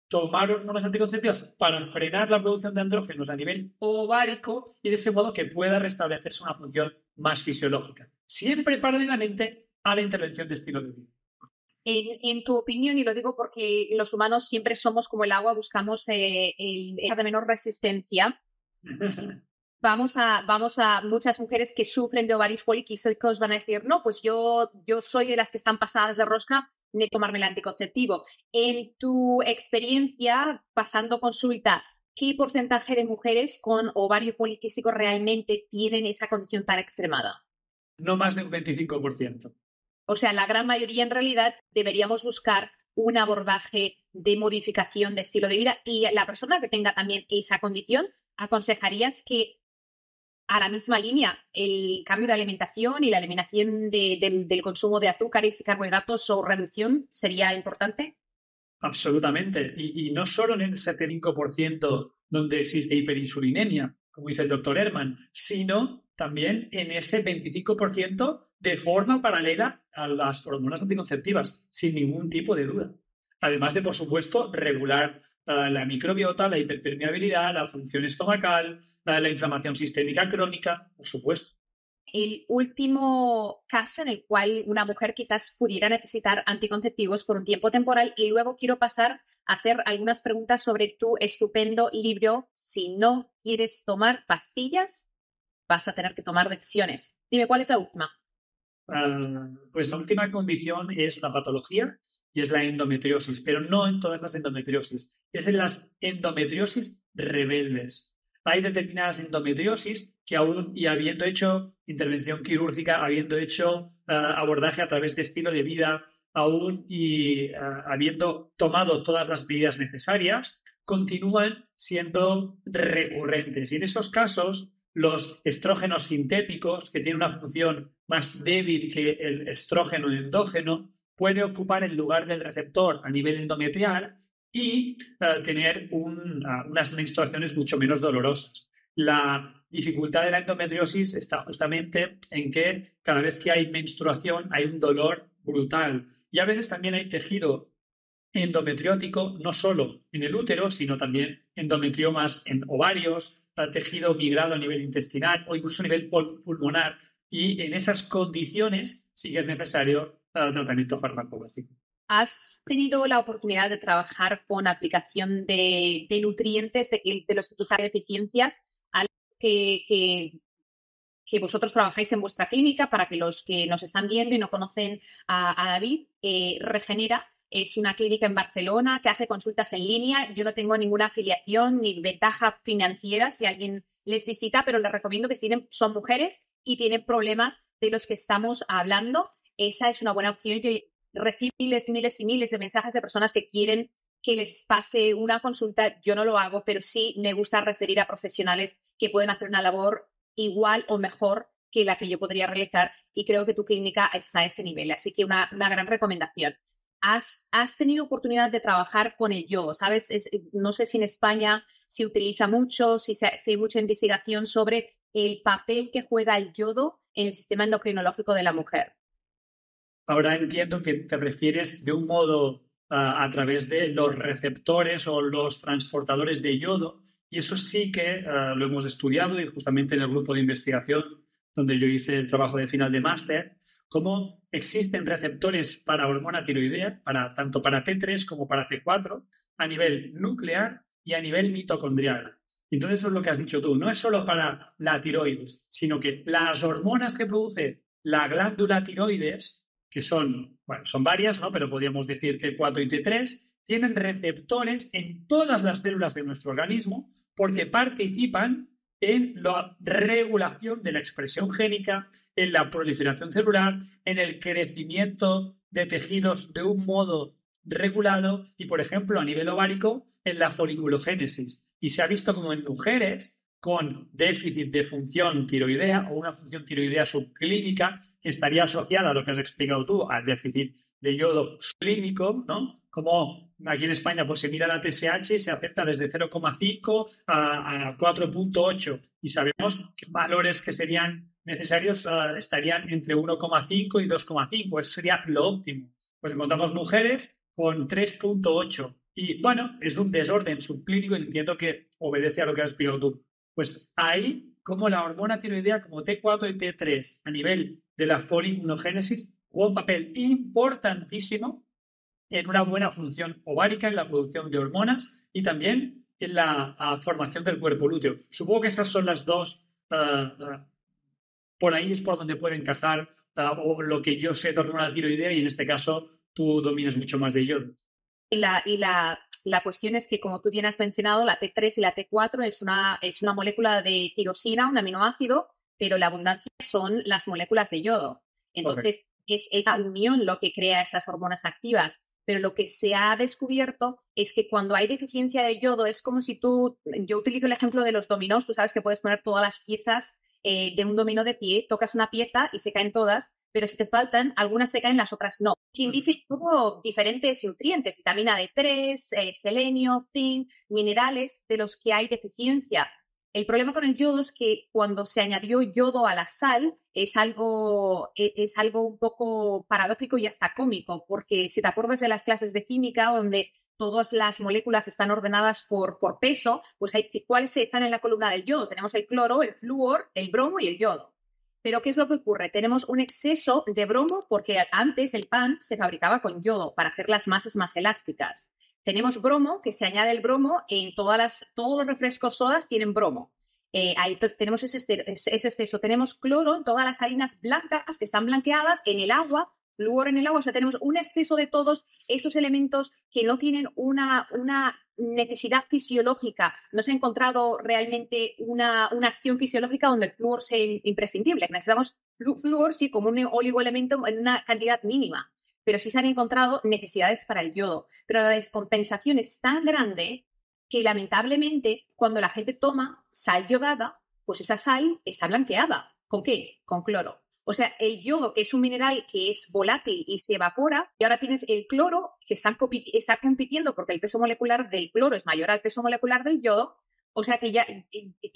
tomar hormonas anticonceptivas para frenar la producción de andrógenos a nivel ovárico y de ese modo que pueda restablecerse una función más fisiológica. Siempre paralelamente a la intervención de estilo de vida. En tu opinión, y lo digo porque los humanos siempre somos como el agua, buscamos el de menor resistencia. Vamos a muchas mujeres que sufren de ovarios poliquísticos van a decir, no, pues yo soy de las que están pasadas de rosca, ni tomarme el anticonceptivo. En tu experiencia, pasando consulta, ¿qué porcentaje de mujeres con ovario poliquístico realmente tienen esa condición tan extremada? No más de un 25%. O sea, la gran mayoría en realidad deberíamos buscar un abordaje de modificación de estilo de vida y la persona que tenga también esa condición, ¿aconsejarías que a la misma línea el cambio de alimentación y la eliminación del consumo de azúcares y carbohidratos o reducción sería importante? Absolutamente. Y no solo en el 75% donde existe hiperinsulinemia, como dice el doctor Herman, sino también en ese 25% de forma paralela a las hormonas anticonceptivas, sin ningún tipo de duda. Además de, por supuesto, regular la microbiota, la hiperpermeabilidad, la función estomacal, la inflamación sistémica crónica, por supuesto. El último caso en el cual una mujer quizás pudiera necesitar anticonceptivos por un tiempo temporal y luego quiero pasar a hacer algunas preguntas sobre tu estupendo libro Si no quieres tomar pastillas, vas a tener que tomar decisiones. Dime, ¿cuál es la última? Pues la última condición es una patología y es la endometriosis, pero no en todas las endometriosis, es en las endometriosis rebeldes. Hay determinadas endometriosis que aún, y habiendo hecho intervención quirúrgica, habiendo hecho abordaje a través de estilo de vida, aún y habiendo tomado todas las medidas necesarias, continúan siendo recurrentes. Y en esos casos, los estrógenos sintéticos, que tienen una función más débil que el estrógeno endógeno, puede ocupar el lugar del receptor a nivel endometrial y tener unas menstruaciones mucho menos dolorosas. La dificultad de la endometriosis está justamente en que cada vez que hay menstruación hay un dolor brutal y a veces también hay tejido endometriótico, no solo en el útero, sino también endometriomas en ovarios, tejido migrado a nivel intestinal o incluso a nivel pulmonar. Y en esas condiciones sí que es necesario tratamiento farmacológico. ¿Has tenido la oportunidad de trabajar con aplicación de nutrientes de los que tú sabes deficiencias? Algo que vosotros trabajáis en vuestra clínica, para que los que nos están viendo y no conocen a David, Regenera es una clínica en Barcelona que hace consultas en línea. Yo no tengo ninguna afiliación ni ventaja financiera si alguien les visita, pero les recomiendo que son mujeres y tienen problemas de los que estamos hablando. Esa es una buena opción. Yo recibo miles y miles de mensajes de personas que quieren que les pase una consulta. Yo no lo hago, pero sí me gusta referir a profesionales que pueden hacer una labor igual o mejor que la que yo podría realizar, y creo que tu clínica está a ese nivel. Así que una gran recomendación. ¿Has tenido oportunidad de trabajar con el yodo? ¿Sabes? No sé si en España se utiliza mucho, si hay mucha investigación sobre el papel que juega el yodo en el sistema endocrinológico de la mujer. Ahora entiendo que te refieres de un modo a través de los receptores o los transportadores de yodo, y eso sí que lo hemos estudiado, y justamente en el grupo de investigación donde yo hice el trabajo de final de máster, cómo existen receptores para hormona tiroidea, tanto para T3 como para T4, a nivel nuclear y a nivel mitocondrial. Entonces, eso es lo que has dicho tú. No es solo para la tiroides, sino que las hormonas que produce la glándula tiroides, que son varias, ¿no? Pero podríamos decir T4 y T3, tienen receptores en todas las células de nuestro organismo porque participan en la regulación de la expresión génica, en la proliferación celular, en el crecimiento de tejidos de un modo regulado y, por ejemplo, a nivel ovárico, en la foliculogénesis. Y se ha visto como en mujeres con déficit de función tiroidea o una función tiroidea subclínica que estaría asociada a lo que has explicado tú, al déficit de yodo clínico, ¿no? Como aquí en España pues se mira la TSH y se acepta desde 0,5 a 4,8 y sabemos que valores que serían necesarios estarían entre 1,5 y 2,5. Eso sería lo óptimo. Pues encontramos mujeres con 3,8 y bueno, es un desorden subclínico, entiendo que obedece a lo que has explicado tú. Pues ahí, como la hormona tiroidea, como T4 y T3, a nivel de la foliculogénesis, juega un papel importantísimo en una buena función ovárica, en la producción de hormonas y también en la formación del cuerpo lúteo. Supongo que esas son las dos, por ahí es por donde puede encajar o lo que yo sé de hormona tiroidea, y en este caso tú dominas mucho más de ello. La cuestión es que, como tú bien has mencionado, la T3 y la T4 es una molécula de tirosina, un aminoácido, pero la abundancia son las moléculas de yodo. Entonces, es esa unión lo que crea esas hormonas activas. Pero lo que se ha descubierto es que cuando hay deficiencia de yodo es como si yo utilizo el ejemplo de los dominós, tú sabes que puedes poner todas las piezas de un dominó de pie, tocas una pieza y se caen todas, pero si te faltan, algunas se caen, las otras no. Que dice como diferentes nutrientes, vitamina D3, selenio, zinc, minerales de los que hay deficiencia. El problema con el yodo es que cuando se añadió yodo a la sal es algo un poco paradójico y hasta cómico, porque si te acuerdas de las clases de química donde todas las moléculas están ordenadas por peso, pues ¿cuáles están en la columna del yodo? Tenemos el cloro, el flúor, el bromo y el yodo. Pero ¿qué es lo que ocurre? Tenemos un exceso de bromo porque antes el pan se fabricaba con yodo para hacer las masas más elásticas. Tenemos bromo, que se añade el bromo en todos los refrescos sodas tienen bromo. Ahí tenemos ese exceso. Tenemos cloro en todas las harinas blancas que están blanqueadas, en el agua, flúor en el agua. O sea, tenemos un exceso de todos esos elementos que no tienen una necesidad fisiológica. No se ha encontrado realmente una acción fisiológica donde el flúor sea imprescindible. Necesitamos flúor, sí, como un oligoelemento en una cantidad mínima. Pero sí se han encontrado necesidades para el yodo. Pero la descompensación es tan grande que lamentablemente cuando la gente toma sal yodada, pues esa sal está blanqueada. ¿Con qué? Con cloro. O sea, el yodo, que es un mineral que es volátil y se evapora, y ahora tienes el cloro que está compitiendo porque el peso molecular del cloro es mayor al peso molecular del yodo. O sea que ya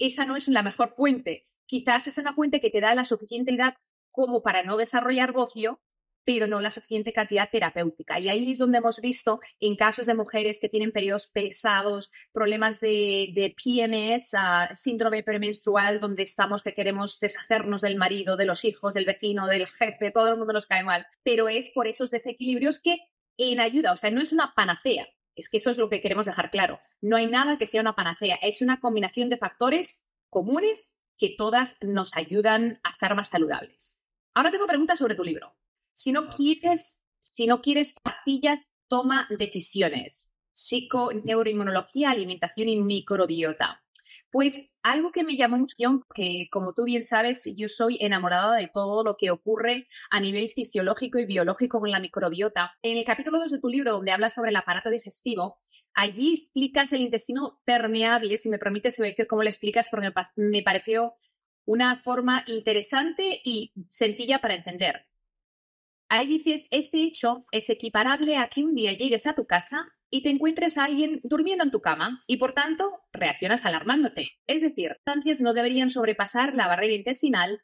esa no es la mejor fuente. Quizás es una fuente que te da la suficiente edad como para no desarrollar bocio, pero no la suficiente cantidad terapéutica. Y ahí es donde hemos visto en casos de mujeres que tienen periodos pesados, problemas de PMS, síndrome premenstrual, donde estamos que queremos deshacernos del marido, de los hijos, del vecino, del jefe, todo el mundo nos cae mal. Pero es por esos desequilibrios que en ayuda, o sea, no es una panacea. Es que eso es lo que queremos dejar claro. No hay nada que sea una panacea. Es una combinación de factores comunes que todas nos ayudan a ser más saludables. Ahora tengo preguntas sobre tu libro. Si no quieres pastillas, toma decisiones. Neuroinmunología, alimentación y microbiota. Pues algo que me llamó mucho, que como tú bien sabes, yo soy enamorada de todo lo que ocurre a nivel fisiológico y biológico con la microbiota. En el capítulo 2 de tu libro, donde hablas sobre el aparato digestivo, allí explicas el intestino permeable. Si me permites, voy a decir cómo lo explicas porque me pareció una forma interesante y sencilla para entender. Ahí dices, este hecho es equiparable a que un día llegues a tu casa y te encuentres a alguien durmiendo en tu cama y, por tanto, reaccionas alarmándote. Es decir, sustancias no deberían sobrepasar la barrera intestinal.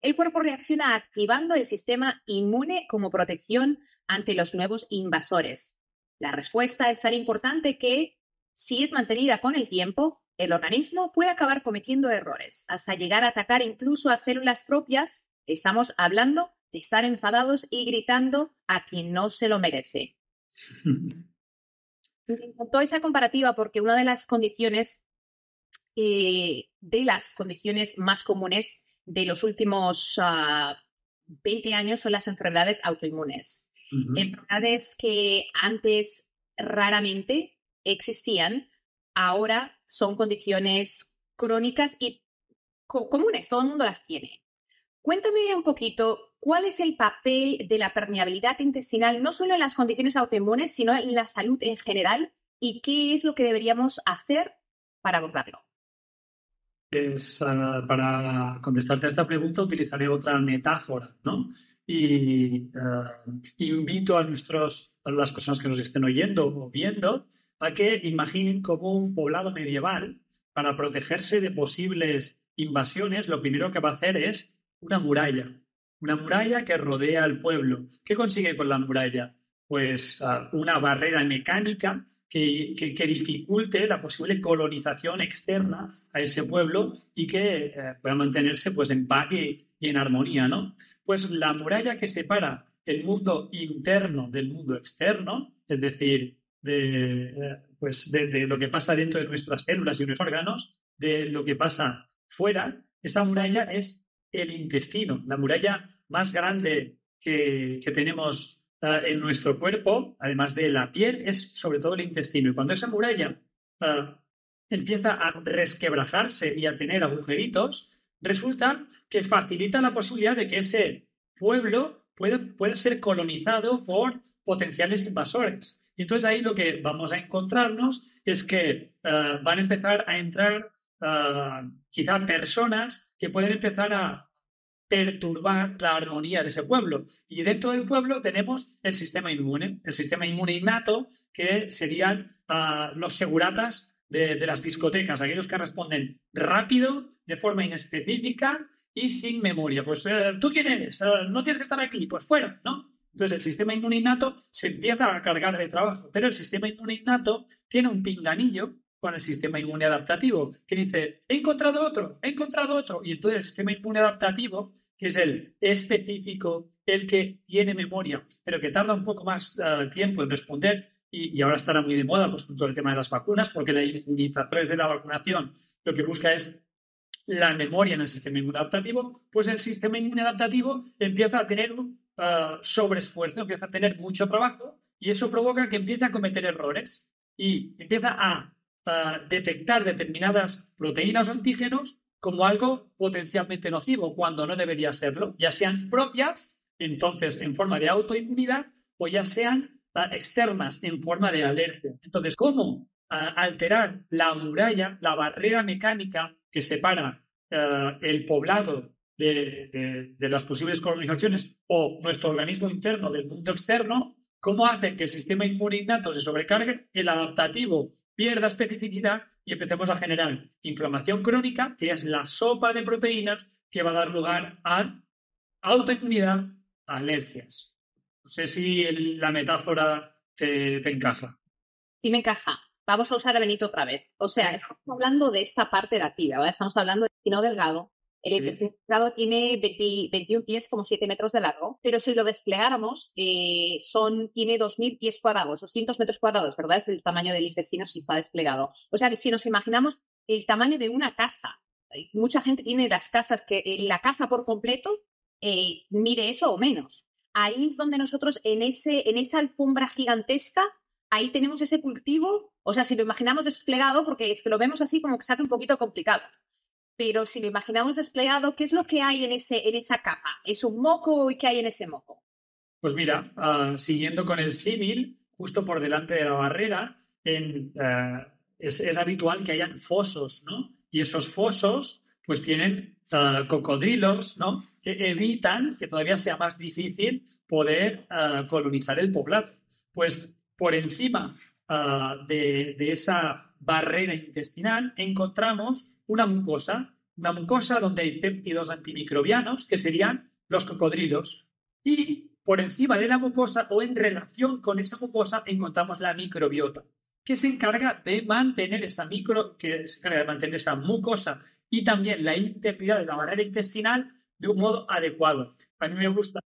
El cuerpo reacciona activando el sistema inmune como protección ante los nuevos invasores. La respuesta es tan importante que, si es mantenida con el tiempo, el organismo puede acabar cometiendo errores, hasta llegar a atacar incluso a células propias. Estamos hablando de estar enfadados y gritando a quien no se lo merece. Me encantó esa comparativa porque una de las condiciones más comunes de los últimos 20 años son las enfermedades autoinmunes. Enfermedades que antes raramente existían, ahora son condiciones crónicas y comunes, todo el mundo las tiene. Cuéntame un poquito, ¿cuál es el papel de la permeabilidad intestinal, no solo en las condiciones autoinmunes, sino en la salud en general? ¿Y qué es lo que deberíamos hacer para abordarlo? Para contestarte a esta pregunta utilizaré otra metáfora, ¿no? Y invito a las personas que nos estén oyendo o viendo a que imaginen como un poblado medieval. Para protegerse de posibles invasiones, lo primero que va a hacer es una muralla que rodea al pueblo. ¿Qué consigue con la muralla? Pues una barrera mecánica que dificulte la posible colonización externa a ese pueblo y que pueda mantenerse pues, en paz y en armonía, ¿no? Pues la muralla que separa el mundo interno del mundo externo, es decir, de lo que pasa dentro de nuestras células y nuestros órganos, de lo que pasa fuera, esa muralla es el intestino, la muralla más grande que tenemos en nuestro cuerpo, además de la piel, es sobre todo el intestino. Y cuando esa muralla empieza a resquebrajarse y a tener agujeritos, resulta que facilita la posibilidad de que ese pueblo pueda ser colonizado por potenciales invasores. Y entonces ahí lo que vamos a encontrarnos es que van a empezar a entrar quizá personas que pueden empezar a perturbar la armonía de ese pueblo. Y dentro del pueblo tenemos el sistema inmune innato, que serían los seguratas de las discotecas, aquellos que responden rápido, de forma inespecífica y sin memoria. Pues, ¿tú quién eres? No tienes que estar aquí, pues fuera, ¿no? Entonces el sistema inmune innato se empieza a cargar de trabajo, pero el sistema inmune innato tiene un pinganillo con el sistema inmune adaptativo, que dice, he encontrado otro, y entonces el sistema inmune adaptativo, que es el específico, el que tiene memoria, pero que tarda un poco más tiempo en responder, y ahora estará muy de moda pues, con todo el tema de las vacunas, porque los inhibidores de la vacunación lo que busca es la memoria en el sistema inmune adaptativo, pues el sistema inmune adaptativo empieza a tener un sobreesfuerzo, empieza a tener mucho trabajo, y eso provoca que empiece a cometer errores, y empieza a detectar determinadas proteínas o antígenos como algo potencialmente nocivo, cuando no debería serlo, ya sean propias, entonces en forma de autoinmunidad, o ya sean externas, en forma de alergia. Entonces, ¿cómo alterar la muralla, la barrera mecánica que separa el poblado de las posibles colonizaciones o nuestro organismo interno del mundo externo, cómo hace que el sistema inmune innato se sobrecargue, el adaptativo pierda especificidad y empecemos a generar inflamación crónica, que es la sopa de proteínas que va a dar lugar a autoinmunidad, a alergias. No sé si la metáfora te encaja. Sí me encaja. Vamos a usar a Benito otra vez. O sea, estamos hablando de esta parte de la tibia, ¿vale? Estamos hablando del intestino delgado. El intestino delgado tiene 21 pies, como 7 metros de largo, pero si lo desplegáramos, tiene 2.000 pies cuadrados, 200 metros cuadrados, ¿verdad? Es el tamaño del intestino si está desplegado. O sea, que si nos imaginamos el tamaño de una casa, mucha gente tiene las casas que la casa por completo mide eso o menos. Ahí es donde nosotros, en esa alfombra gigantesca, ahí tenemos ese cultivo. O sea, si lo imaginamos desplegado, porque es que lo vemos así como que se hace un poquito complicado. Pero si lo imaginamos desplegado, ¿qué es lo que hay en esa capa? ¿Es un moco y qué hay en ese moco? Pues mira, siguiendo con el símil, justo por delante de la barrera, es habitual que hayan fosos, ¿no? Y esos fosos pues tienen cocodrilos, ¿no? Que evitan que todavía sea más difícil poder colonizar el poblado. Pues por encima de esa barrera intestinal encontramos una mucosa donde hay péptidos antimicrobianos, que serían los cocodrilos. Y por encima de la mucosa o en relación con esa mucosa encontramos la microbiota, que se encarga de mantener esa mucosa y también la integridad de la barrera intestinal de un modo adecuado. A mí me gusta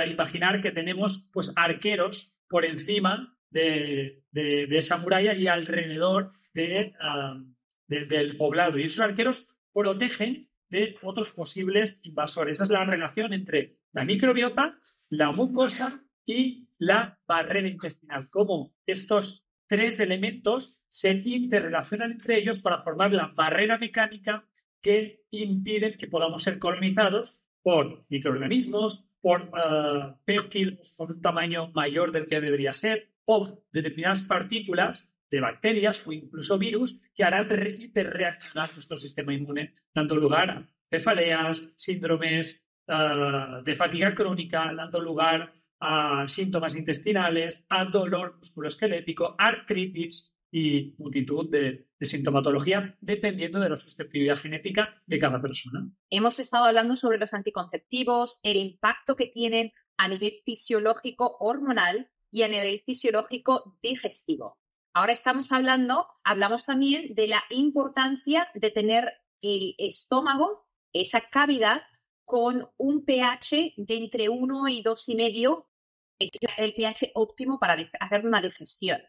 imaginar que tenemos pues arqueros por encima de esa muralla y alrededor del poblado. Y esos arqueros protegen de otros posibles invasores. Esa es la relación entre la microbiota, la mucosa y la barrera intestinal. Cómo estos tres elementos se interrelacionan entre ellos para formar la barrera mecánica que impide que podamos ser colonizados por microorganismos, por péptidos con un tamaño mayor del que debería ser, o de determinadas partículas de bacterias o incluso virus que harán hiperreaccionar nuestro sistema inmune, dando lugar a cefaleas, síndromes de fatiga crónica, dando lugar a síntomas intestinales, a dolor musculoesquelético, artritis y multitud de sintomatología dependiendo de la susceptibilidad genética de cada persona. Hemos estado hablando sobre los anticonceptivos, el impacto que tienen a nivel fisiológico hormonal y a nivel fisiológico digestivo. Ahora hablamos también de la importancia de tener el estómago, esa cavidad, con un pH de entre 1 y 2,5, es el pH óptimo para hacer una digestión.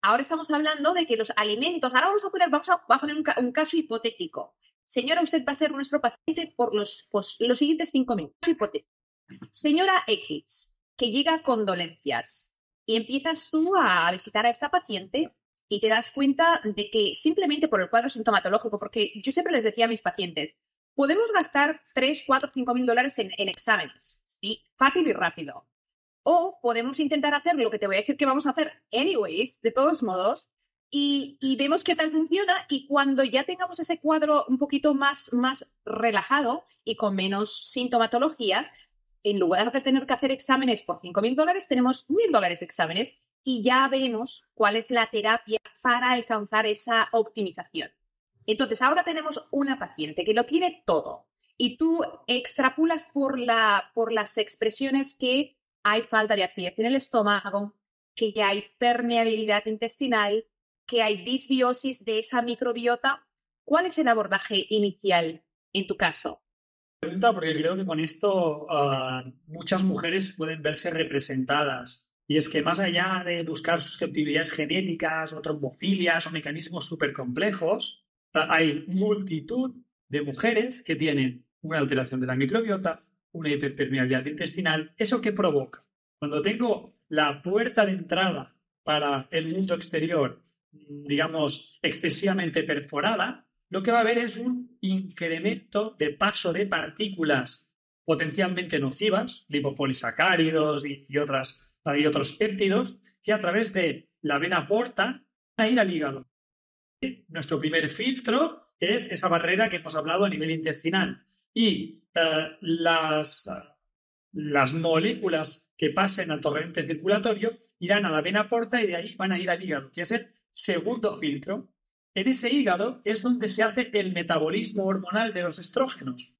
Ahora estamos hablando de que los alimentos, ahora vamos a poner un caso hipotético. Señora, usted va a ser nuestro paciente por los siguientes 5 minutos. Hipotético. Señora X, que llega con dolencias y empiezas tú a visitar a esta paciente y te das cuenta de que simplemente por el cuadro sintomatológico, porque yo siempre les decía a mis pacientes, podemos gastar 3, 4, 5 mil dólares en exámenes, ¿sí? Fácil y rápido. O podemos intentar hacer lo que te voy a decir que vamos a hacer anyways, de todos modos, y vemos qué tal funciona, y cuando ya tengamos ese cuadro un poquito más relajado y con menos sintomatologías, en lugar de tener que hacer exámenes por 5 mil dólares, tenemos 1.000 dólares de exámenes y ya vemos cuál es la terapia para alcanzar esa optimización. Entonces, ahora tenemos una paciente que lo tiene todo y tú extrapolas por las expresiones que hay falta de acidez en el estómago, que hay permeabilidad intestinal, que hay disbiosis de esa microbiota. ¿Cuál es el abordaje inicial en tu caso? Pregunta porque creo que con esto muchas mujeres pueden verse representadas. Y es que más allá de buscar susceptibilidades genéticas o trombofilias o mecanismos súper complejos, hay multitud de mujeres que tienen una alteración de la microbiota, una hiperpermeabilidad intestinal. ¿Eso qué provoca? Cuando tengo la puerta de entrada para el mundo exterior, digamos, excesivamente perforada, lo que va a haber es un incremento de paso de partículas potencialmente nocivas, lipopolisacáridos y otros péptidos, que a través de la vena porta a ir al hígado. Nuestro primer filtro es esa barrera que hemos hablado a nivel intestinal. y las moléculas que pasen al torrente circulatorio irán a la vena porta y de ahí van a ir al hígado, que es el segundo filtro. En ese hígado es donde se hace el metabolismo hormonal de los estrógenos.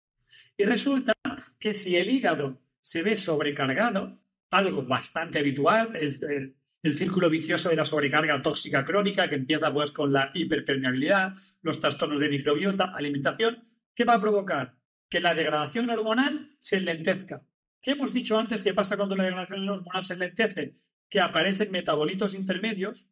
Y resulta que si el hígado se ve sobrecargado, algo bastante habitual, el círculo vicioso de la sobrecarga tóxica crónica, que empieza pues con la hiperpermeabilidad, los trastornos de microbiota, alimentación, ¿qué va a provocar? Que la degradación hormonal se enlentezca. ¿Qué hemos dicho antes que pasa cuando la degradación hormonal se enlentece? Que aparecen metabolitos intermedios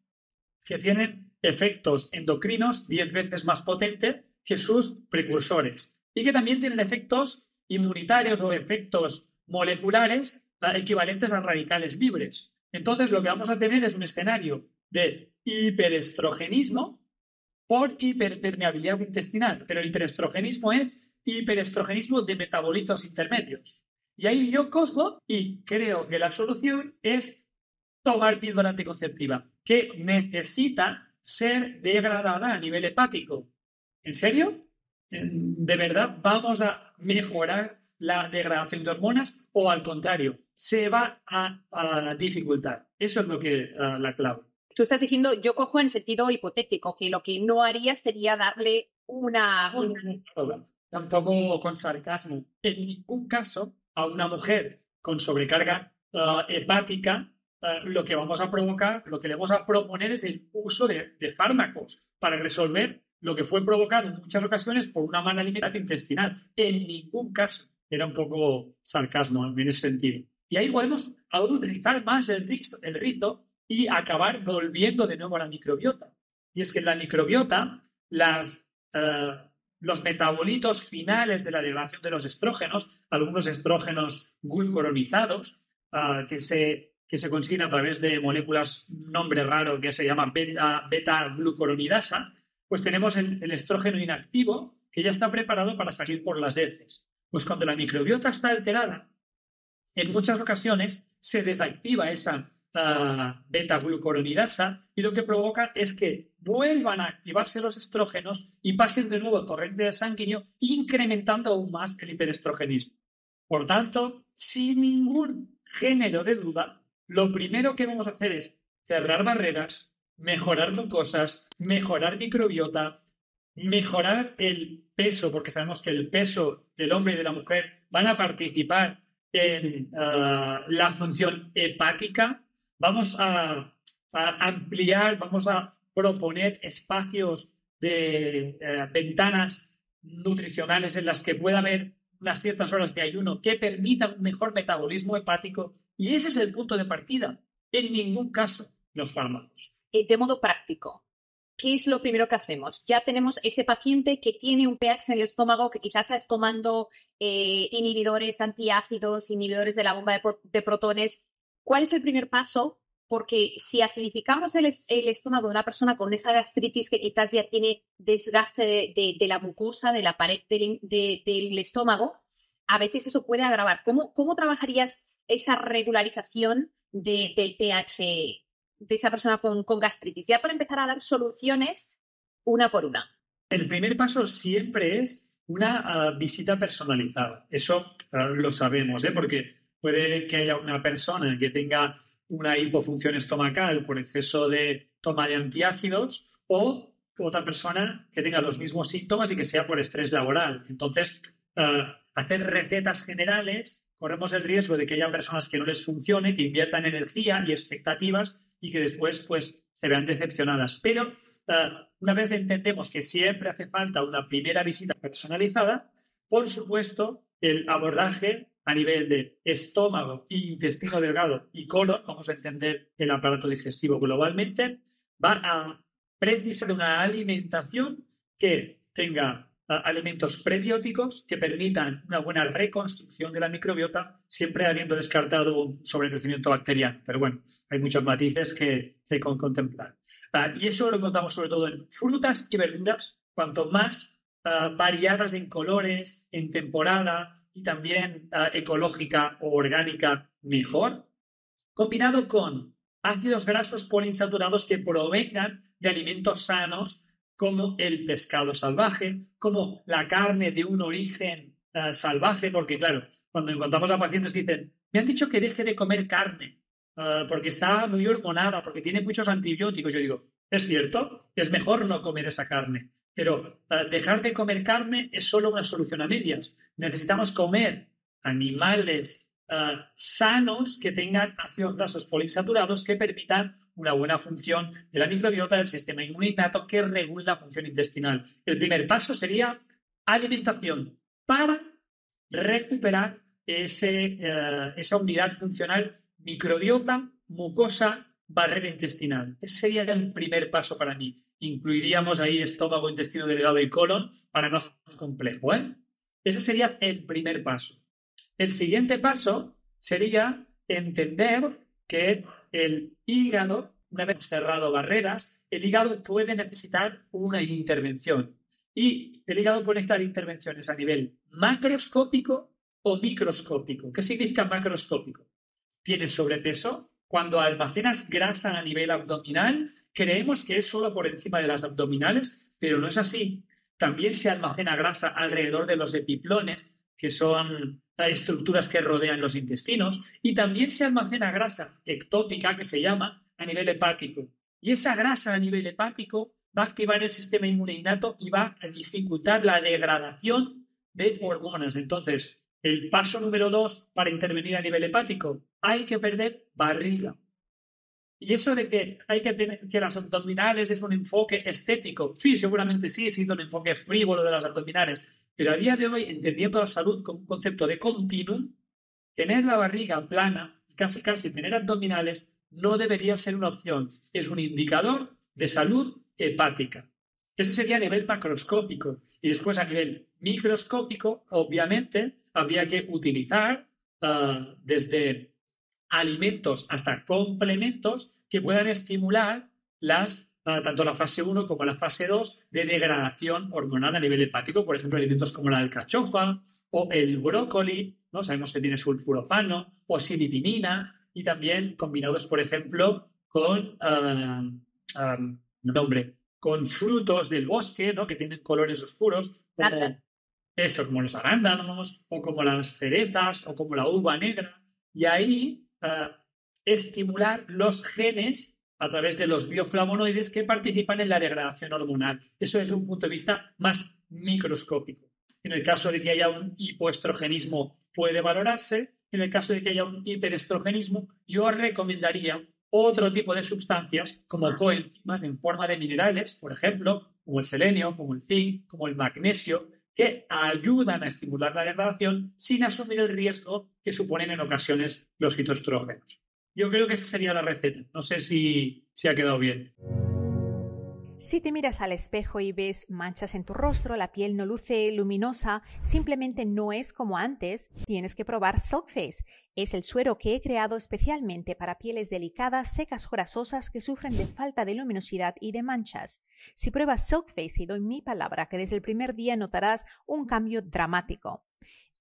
que tienen efectos endocrinos 10 veces más potentes que sus precursores y que también tienen efectos inmunitarios o efectos moleculares equivalentes a radicales libres. Entonces, lo que vamos a tener es un escenario de hiperestrogenismo por hiperpermeabilidad intestinal, pero el hiperestrogenismo es hiperestrogenismo de metabolitos intermedios. Y ahí yo cojo y creo que la solución es tomar píldora anticonceptiva, que necesita ser degradada a nivel hepático. ¿En serio? ¿De verdad vamos a mejorar la degradación de hormonas o al contrario, se va a dificultar? Eso es lo que la clave. Tú estás diciendo, yo cojo en sentido hipotético, que lo que no haría sería darle una... Tampoco con sarcasmo. En ningún caso a una mujer con sobrecarga hepática lo que vamos a provocar, lo que le vamos a proponer es el uso de fármacos para resolver lo que fue provocado en muchas ocasiones por una mala alimentación intestinal. En ningún caso. Era un poco sarcasmo en ese sentido. Y ahí podemos ahora utilizar más el rizo y acabar volviendo de nuevo a la microbiota. Y es que en la microbiota los metabolitos finales de la degradación de los estrógenos, algunos estrógenos glucuronizados, que se consiguen a través de moléculas, un nombre raro que se llama beta-glucuronidasa, pues tenemos el estrógeno inactivo que ya está preparado para salir por las heces. Pues cuando la microbiota está alterada, en muchas ocasiones se desactiva esa beta-glucuronidasa y lo que provoca es que vuelvan a activarse los estrógenos y pasen de nuevo al torrente sanguíneo, incrementando aún más el hiperestrogenismo. Por tanto, sin ningún género de duda, lo primero que vamos a hacer es cerrar barreras, mejorar glucosas, mejorar microbiota, mejorar el peso, porque sabemos que el peso del hombre y de la mujer van a participar en la función hepática. Vamos a ampliar, vamos a proponer espacios de ventanas nutricionales en las que pueda haber unas ciertas horas de ayuno que permitan un mejor metabolismo hepático. Y ese es el punto de partida. En ningún caso los fármacos. De modo práctico, ¿qué es lo primero que hacemos? Ya tenemos ese paciente que tiene un pH en el estómago, que quizás está tomando inhibidores antiácidos, inhibidores de la bomba de protones. ¿Cuál es el primer paso? Porque si acidificamos el estómago de una persona con esa gastritis que quizás ya tiene desgaste de la mucosa, de la pared del estómago, a veces eso puede agravar. ¿Cómo trabajarías esa regularización del pH de esa persona con gastritis? Ya para empezar a dar soluciones una por una. El primer paso siempre es una visita personalizada. Eso lo sabemos, porque puede que haya una persona que tenga una hipofunción estomacal por exceso de toma de antiácidos o otra persona que tenga los mismos síntomas y que sea por estrés laboral. Entonces, hacer recetas generales, corremos el riesgo de que haya personas que no les funcione, que inviertan energía y expectativas y que después pues, se vean decepcionadas. Pero una vez entendemos que siempre hace falta una primera visita personalizada, por supuesto, el abordaje a nivel de estómago, intestino delgado y colon, vamos a entender el aparato digestivo globalmente, va a precisar una alimentación que tenga alimentos prebióticos que permitan una buena reconstrucción de la microbiota, siempre habiendo descartado un sobrecrecimiento bacteriano. Pero bueno, hay muchos matices que hay que contemplar. Y eso lo encontramos sobre todo en frutas y verduras, cuanto más variadas en colores, en temporada y también ecológica o orgánica, mejor, combinado con ácidos grasos poliinsaturados que provengan de alimentos sanos como el pescado salvaje, como la carne de un origen salvaje, porque claro, cuando encontramos a pacientes que dicen, me han dicho que deje de comer carne porque está muy hormonada, porque tiene muchos antibióticos, yo digo, es cierto, es mejor no comer esa carne, pero dejar de comer carne es solo una solución a medias. Necesitamos comer animales sanos que tengan ácidos grasos poliinsaturados que permitan una buena función de la microbiota del sistema inmunitario que regula la función intestinal. El primer paso sería alimentación para recuperar esa unidad funcional microbiota, mucosa, barrera intestinal. Ese sería el primer paso para mí. Incluiríamos ahí estómago, intestino delgado y colon para no ser complejo, ¿eh? Ese sería el primer paso. El siguiente paso sería entender que el hígado, una vez cerrado barreras, el hígado puede necesitar una intervención. Y el hígado puede necesitar intervenciones a nivel macroscópico o microscópico. ¿Qué significa macroscópico? ¿Tienes sobrepeso? Cuando almacenas grasa a nivel abdominal, creemos que es solo por encima de las abdominales, pero no es así. También se almacena grasa alrededor de los epiplones, que son las estructuras que rodean los intestinos, y también se almacena grasa ectópica, que se llama, a nivel hepático. Y esa grasa a nivel hepático va a activar el sistema inmune innato y va a dificultar la degradación de hormonas. Entonces, el paso número 2 para intervenir a nivel hepático, hay que perder barriga. Y eso de que hay que tener que las abdominales es un enfoque estético, sí, seguramente sí, siendo un enfoque frívolo de las abdominales, pero a día de hoy, entendiendo la salud como un concepto de continuum, tener la barriga plana, casi tener abdominales, no debería ser una opción. Es un indicador de salud hepática. Ese sería a nivel macroscópico. Y después a nivel microscópico, obviamente, habría que utilizar desde alimentos hasta complementos que puedan estimular tanto la fase 1 como la fase 2 de degradación hormonal a nivel hepático. Por ejemplo, alimentos como la alcachofa o el brócoli, ¿no? Sabemos que tiene sulfurofano o silipinina, y también combinados, por ejemplo, con con frutos del bosque, ¿no? Que tienen colores oscuros, como los arándanos, o como las cerezas, o como la uva negra. Y ahí estimular los genes a través de los bioflavonoides que participan en la degradación hormonal. Eso desde un punto de vista más microscópico. En el caso de que haya un hipoestrogenismo, puede valorarse. En el caso de que haya un hiperestrogenismo, yo recomendaría otro tipo de sustancias como coenzimas en forma de minerales, por ejemplo, como el selenio, como el zinc, como el magnesio, que ayudan a estimular la degradación sin asumir el riesgo que suponen en ocasiones los fitoestrógenos. Yo creo que esa sería la receta. No sé si ha quedado bien. Si te miras al espejo y ves manchas en tu rostro, la piel no luce luminosa, simplemente no es como antes, tienes que probar Silk Face. Es el suero que he creado especialmente para pieles delicadas, secas o grasosas que sufren de falta de luminosidad y de manchas. Si pruebas Silk Face y doy mi palabra que desde el primer día notarás un cambio dramático.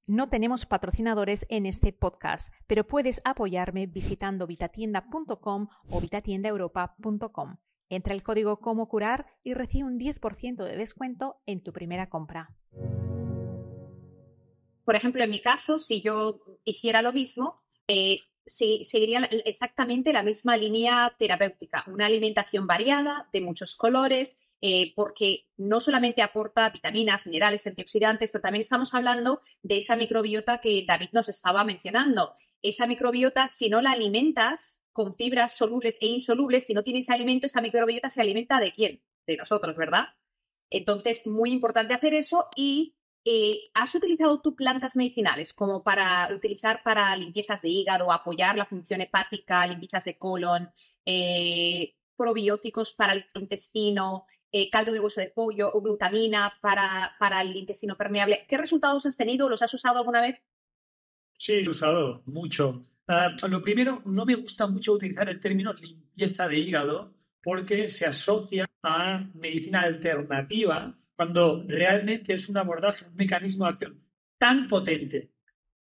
No tenemos patrocinadores en este podcast, pero puedes apoyarme visitando vitatienda.com o vitatiendaeuropa.com. Entra el código Cómo Curar y recibe un 10% de descuento en tu primera compra. Por ejemplo, en mi caso, si yo hiciera lo mismo, seguiría exactamente la misma línea terapéutica. Una alimentación variada, de muchos colores, porque no solamente aporta vitaminas, minerales, antioxidantes, pero también estamos hablando de esa microbiota que David nos estaba mencionando. Esa microbiota, si no la alimentas con fibras solubles e insolubles, si no tienes alimento, esa microbiota se alimenta ¿de quién? De nosotros, ¿verdad? Entonces, muy importante hacer eso. Y ¿has utilizado tú plantas medicinales como para utilizar para limpiezas de hígado, apoyar la función hepática, limpiezas de colon, probióticos para el intestino, caldo de hueso de pollo o glutamina para el intestino permeable? ¿Qué resultados has tenido? ¿Los has usado alguna vez? Sí, he usado mucho. Lo primero, no me gusta mucho utilizar el término limpieza de hígado porque se asocia a medicina alternativa cuando realmente es un abordaje, un mecanismo de acción tan potente,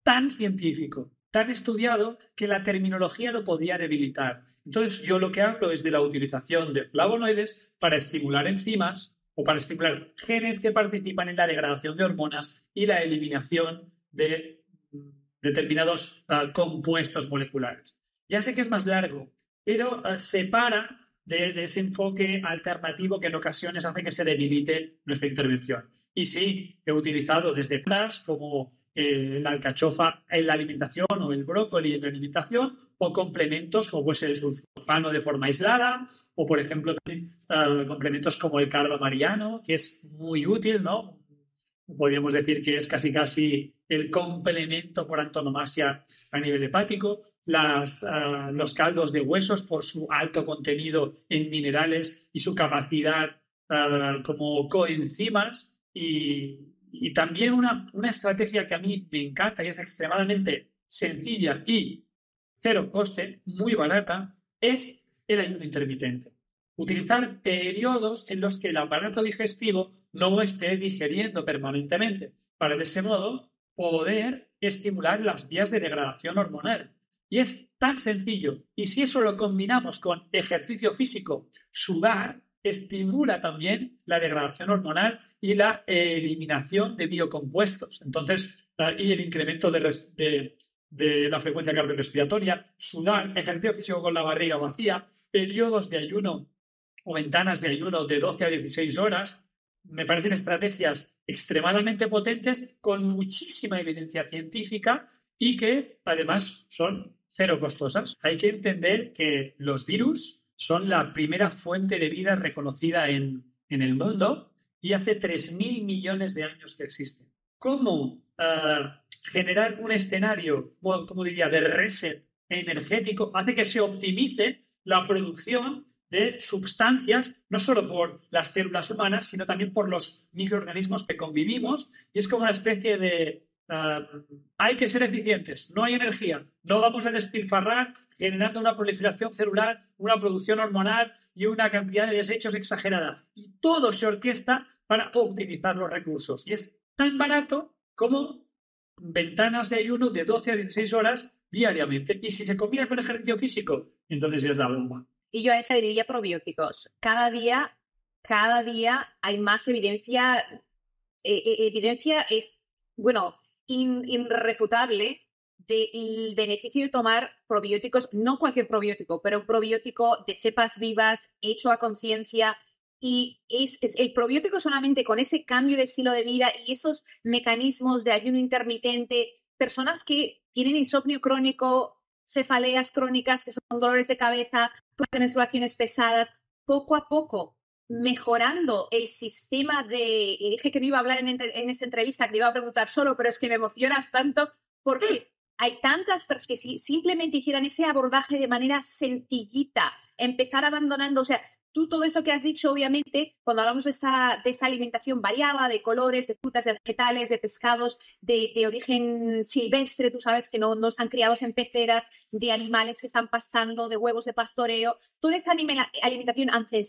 tan científico, tan estudiado que la terminología lo podía debilitar. Entonces, yo lo que hablo es de la utilización de flavonoides para estimular enzimas o para estimular genes que participan en la degradación de hormonas y la eliminación de determinados compuestos moleculares. Ya sé que es más largo, pero separa de ese enfoque alternativo que en ocasiones hace que se debilite nuestra intervención. Y sí, he utilizado desde plantas como la alcachofa en la alimentación o el brócoli en la alimentación, o complementos como pues el sulfano de forma aislada, o por ejemplo complementos como el cardo mariano, que es muy útil, ¿no? Podríamos decir que es casi el complemento por antonomasia a nivel hepático. Los caldos de huesos por su alto contenido en minerales y su capacidad como coenzimas. Y también una estrategia que a mí me encanta y es extremadamente sencilla y cero coste, muy barata, es el ayuno intermitente. Utilizar periodos en los que el aparato digestivo no esté digeriendo permanentemente, para de ese modo poder estimular las vías de degradación hormonal. Y es tan sencillo. Y si eso lo combinamos con ejercicio físico, sudar estimula también la degradación hormonal y la eliminación de biocompuestos. Entonces, y el incremento de la frecuencia cardiorrespiratoria, sudar, ejercicio físico con la barriga vacía, periodos de ayuno o ventanas de ayuno de 12 a 16 horas, me parecen estrategias extremadamente potentes con muchísima evidencia científica y que además son cero costosas. Hay que entender que los virus son la primera fuente de vida reconocida en el mundo y hace 3.000 millones de años que existen. ¿Cómo generar un escenario, como diría, de reset energético hace que se optimice la producción de sustancias, no solo por las células humanas, sino también por los microorganismos que convivimos? Y es como una especie de hay que ser eficientes, no hay energía, no vamos a despilfarrar generando una proliferación celular, una producción hormonal y una cantidad de desechos exagerada. Y todo se orquesta para optimizar los recursos. Y es tan barato como ventanas de ayuno de 12 a 16 horas diariamente. Y si se combina con ejercicio físico, entonces es la bomba. Y yo a eso diría probióticos. Cada día hay más evidencia. Evidencia es, bueno, irrefutable del beneficio de tomar probióticos, no cualquier probiótico, pero un probiótico de cepas vivas, hecho a conciencia. Y es el probiótico solamente con ese cambio de estilo de vida y esos mecanismos de ayuno intermitente, personas que tienen insomnio crónico, cefaleas crónicas, que son dolores de cabeza, menstruaciones pesadas, poco a poco mejorando el sistema de... Dije que no iba a hablar en esta entrevista, que te iba a preguntar solo, pero es que me emocionas tanto porque hay tantas personas que si simplemente hicieran ese abordaje de manera sencillita, empezar abandonando, o sea, tú todo eso que has dicho, obviamente, cuando hablamos de esa alimentación variada, de colores, de frutas, de vegetales, de pescados, de origen silvestre, tú sabes que no están criados en peceras, de animales que están pastando, de huevos de pastoreo, toda esa alimentación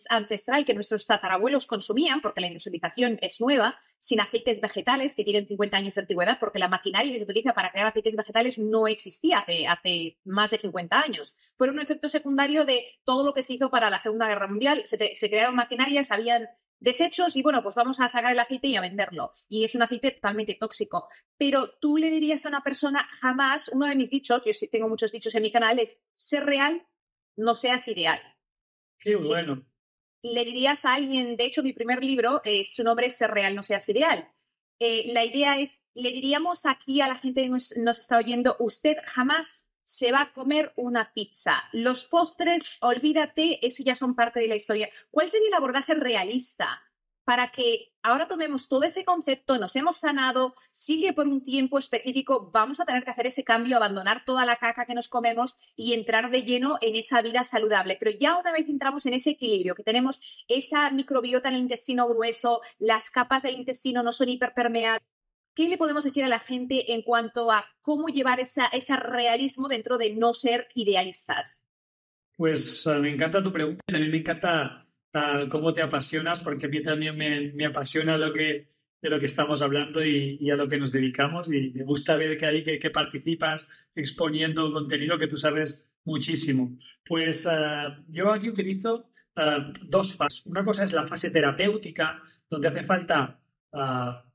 ancestral que nuestros tatarabuelos consumían, porque la industrialización es nueva, sin aceites vegetales que tienen 50 años de antigüedad, porque la maquinaria que se utiliza para crear aceites vegetales no existía hace más de 50 años. Fueron un efecto secundario de todo lo que se hizo para la Segunda Guerra Mundial. Se crearon maquinarias, habían desechos y bueno, pues vamos a sacar el aceite y a venderlo. Y es un aceite totalmente tóxico. Pero tú le dirías a una persona jamás, uno de mis dichos, yo sí tengo muchos dichos en mi canal, es ser real, no seas ideal. Qué bueno. Le dirías a alguien, de hecho mi primer libro, su nombre es Ser real, no seas ideal. La idea es, le diríamos aquí a la gente que nos está oyendo, usted jamás se va a comer una pizza. Los postres, olvídate, eso ya son parte de la historia. ¿Cuál sería el abordaje realista para que ahora tomemos todo ese concepto, nos hemos sanado, sigue por un tiempo específico, vamos a tener que hacer ese cambio, abandonar toda la caca que nos comemos y entrar de lleno en esa vida saludable? Pero ya una vez entramos en ese equilibrio, que tenemos esa microbiota en el intestino grueso, las capas del intestino no son hiperpermeables, ¿qué le podemos decir a la gente en cuanto a cómo llevar ese realismo dentro de no ser idealistas? Pues me encanta tu pregunta. A mí me encanta cómo te apasionas, porque a mí también me apasiona lo que de lo que estamos hablando y a lo que nos dedicamos. Y me gusta ver que ahí que participas exponiendo contenido que tú sabes muchísimo. Pues yo aquí utilizo dos fases. Una cosa es la fase terapéutica, donde hace falta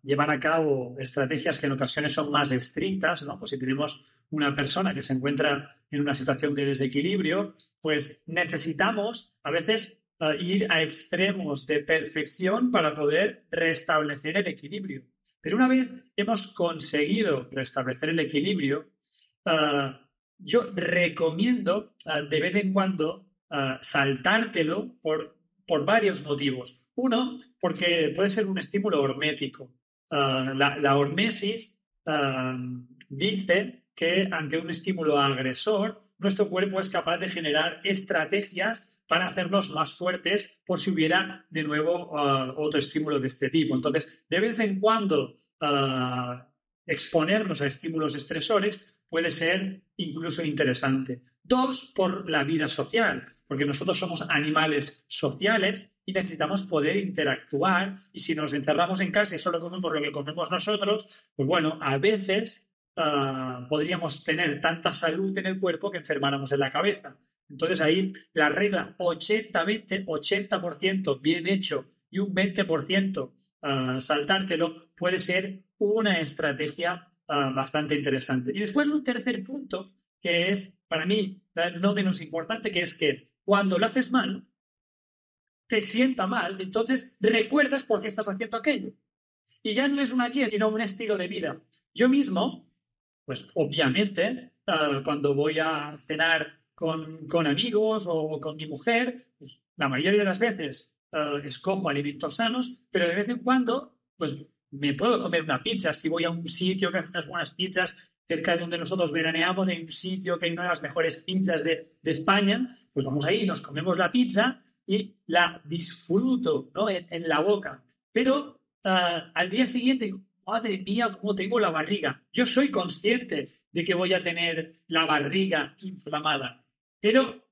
llevar a cabo estrategias que en ocasiones son más estrictas, ¿no? Pues si tenemos una persona que se encuentra en una situación de desequilibrio, pues necesitamos a veces ir a extremos de perfección para poder restablecer el equilibrio. Pero una vez hemos conseguido restablecer el equilibrio, yo recomiendo de vez en cuando saltártelo por varios motivos. Uno, porque puede ser un estímulo hormético. La hormesis dice que ante un estímulo agresor, nuestro cuerpo es capaz de generar estrategias para hacernos más fuertes por si hubiera de nuevo otro estímulo de este tipo. Entonces, de vez en cuando exponernos a estímulos estresores puede ser incluso interesante. Dos, por la vida social, porque nosotros somos animales sociales y necesitamos poder interactuar, y si nos encerramos en casa y solo comemos lo que comemos nosotros, pues bueno, a veces podríamos tener tanta salud en el cuerpo que enfermáramos en la cabeza. Entonces ahí la regla 80-20, 80% bien hecho y un 20% saltártelo puede ser una estrategia bastante interesante. Y después un tercer punto que es para mí no menos importante, que es que cuando lo haces mal, te sienta mal, entonces recuerdas por qué estás haciendo aquello. Y ya no es una dieta, sino un estilo de vida. Yo mismo, pues obviamente, cuando voy a cenar con amigos o con mi mujer, pues, la mayoría de las veces escojo alimentos sanos, pero de vez en cuando, pues me puedo comer una pizza. Si voy a un sitio que hace unas buenas pizzas, cerca de donde nosotros veraneamos, hay un sitio que hay una de las mejores pizzas de España, pues vamos ahí, nos comemos la pizza y la disfruto, ¿no? en la boca. Pero al día siguiente, madre mía, cómo tengo la barriga. Yo soy consciente de que voy a tener la barriga inflamada, pero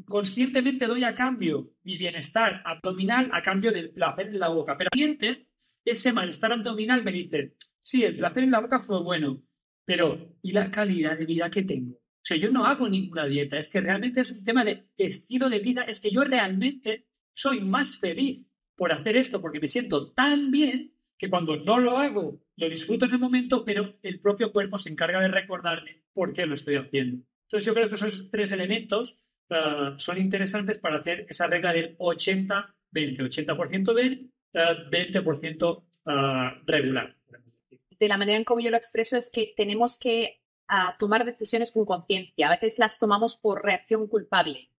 conscientemente doy a cambio mi bienestar abdominal a cambio del placer en la boca. Pero ese malestar abdominal me dice, sí, el placer en la boca fue bueno, pero ¿y la calidad de vida que tengo? O sea, yo no hago ninguna dieta, es que realmente es un tema de estilo de vida, es que yo realmente soy más feliz por hacer esto, porque me siento tan bien que cuando no lo hago, lo disfruto en el momento, pero el propio cuerpo se encarga de recordarme por qué lo estoy haciendo. Entonces yo creo que esos tres elementos son interesantes para hacer esa regla del 80-20, 80% bien, 20% regular. De la manera en como yo lo expreso es que tenemos que tomar decisiones con conciencia. A veces las tomamos por reacción culpable.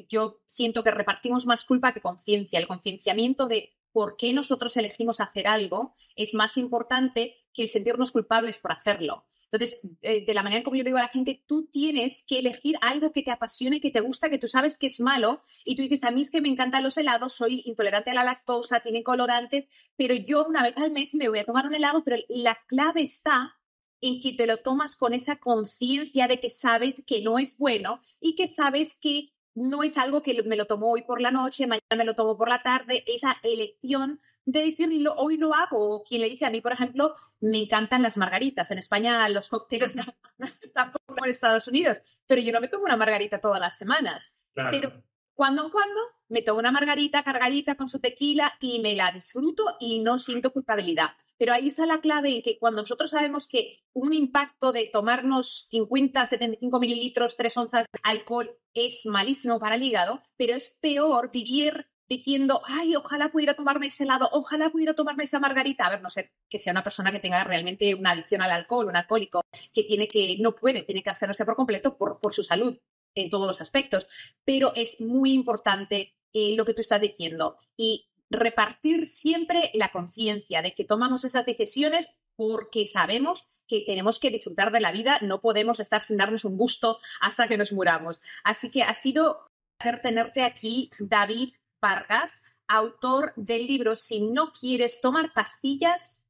Yo siento que repartimos más culpa que conciencia. El concienciamiento de por qué nosotros elegimos hacer algo es más importante que el sentirnos culpables por hacerlo. Entonces, de la manera en como yo digo a la gente, tú tienes que elegir algo que te apasione, que te gusta, que tú sabes que es malo, y tú dices, a mí es que me encantan los helados, soy intolerante a la lactosa, tienen colorantes, pero yo una vez al mes me voy a tomar un helado, pero la clave está en que te lo tomas con esa conciencia de que sabes que no es bueno y que sabes que no es algo que me lo tomo hoy por la noche, mañana me lo tomo por la tarde, esa elección de decirlo, hoy lo hago. O quien le dice a mí, por ejemplo, me encantan las margaritas. En España los cócteles no están como en Estados Unidos, pero yo no me tomo una margarita todas las semanas. Claro. Pero cuando en cuando me tomo una margarita cargadita con su tequila y me la disfruto y no siento culpabilidad. Pero ahí está la clave en que cuando nosotros sabemos que un impacto de tomarnos 50, 75 mililitros, 3 onzas de alcohol es malísimo para el hígado, pero es peor vivir diciendo, ay, ojalá pudiera tomarme ese helado, ojalá pudiera tomarme esa margarita. A ver, no sé, que sea una persona que tenga realmente una adicción al alcohol, un alcohólico, no puede, tiene que hacerse por completo por su salud en todos los aspectos. Pero es muy importante lo que tú estás diciendo y repartir siempre la conciencia de que tomamos esas decisiones porque sabemos que tenemos que disfrutar de la vida, no podemos estar sin darnos un gusto hasta que nos muramos. Así que ha sido un placer tenerte aquí, David Vargas, autor del libro Si no quieres tomar pastillas,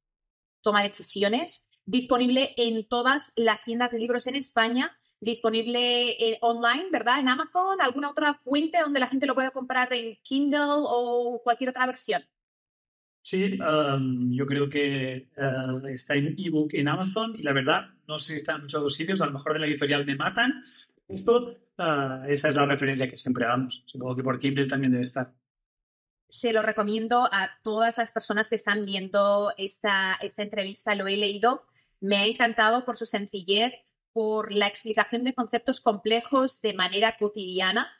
toma decisiones, disponible en todas las tiendas de libros en España, disponible online, ¿verdad? En Amazon, alguna otra fuente donde la gente lo pueda comprar en Kindle o cualquier otra versión. Sí, yo creo que está en ebook en Amazon y la verdad, no sé si está en muchos sitios, a lo mejor de la editorial me matan. Esto, esa es la referencia que siempre damos. Supongo que por Kindle también debe estar. Se lo recomiendo a todas las personas que están viendo esta entrevista. Lo he leído. Me ha encantado por su sencillez, por la explicación de conceptos complejos de manera cotidiana.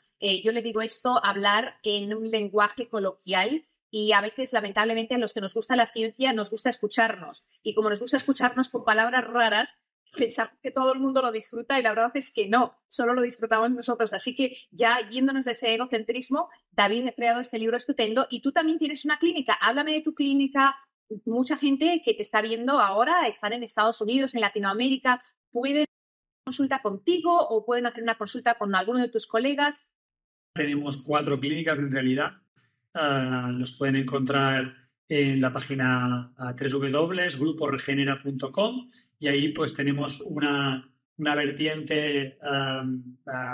Yo le digo esto, hablar en un lenguaje coloquial. Y a veces, lamentablemente, a los que nos gusta la ciencia nos gusta escucharnos. Y como nos gusta escucharnos con palabras raras, pensamos que todo el mundo lo disfruta y la verdad es que no, solo lo disfrutamos nosotros. Así que ya yéndonos de ese egocentrismo, David ha creado este libro estupendo y tú también tienes una clínica. Háblame de tu clínica. Mucha gente que te está viendo ahora están en Estados Unidos, en Latinoamérica. ¿Pueden hacer una consulta contigo o pueden hacer una consulta con alguno de tus colegas? Tenemos 4 clínicas en realidad. Los pueden encontrar en la página www.gruporegenera.com y ahí pues tenemos una vertiente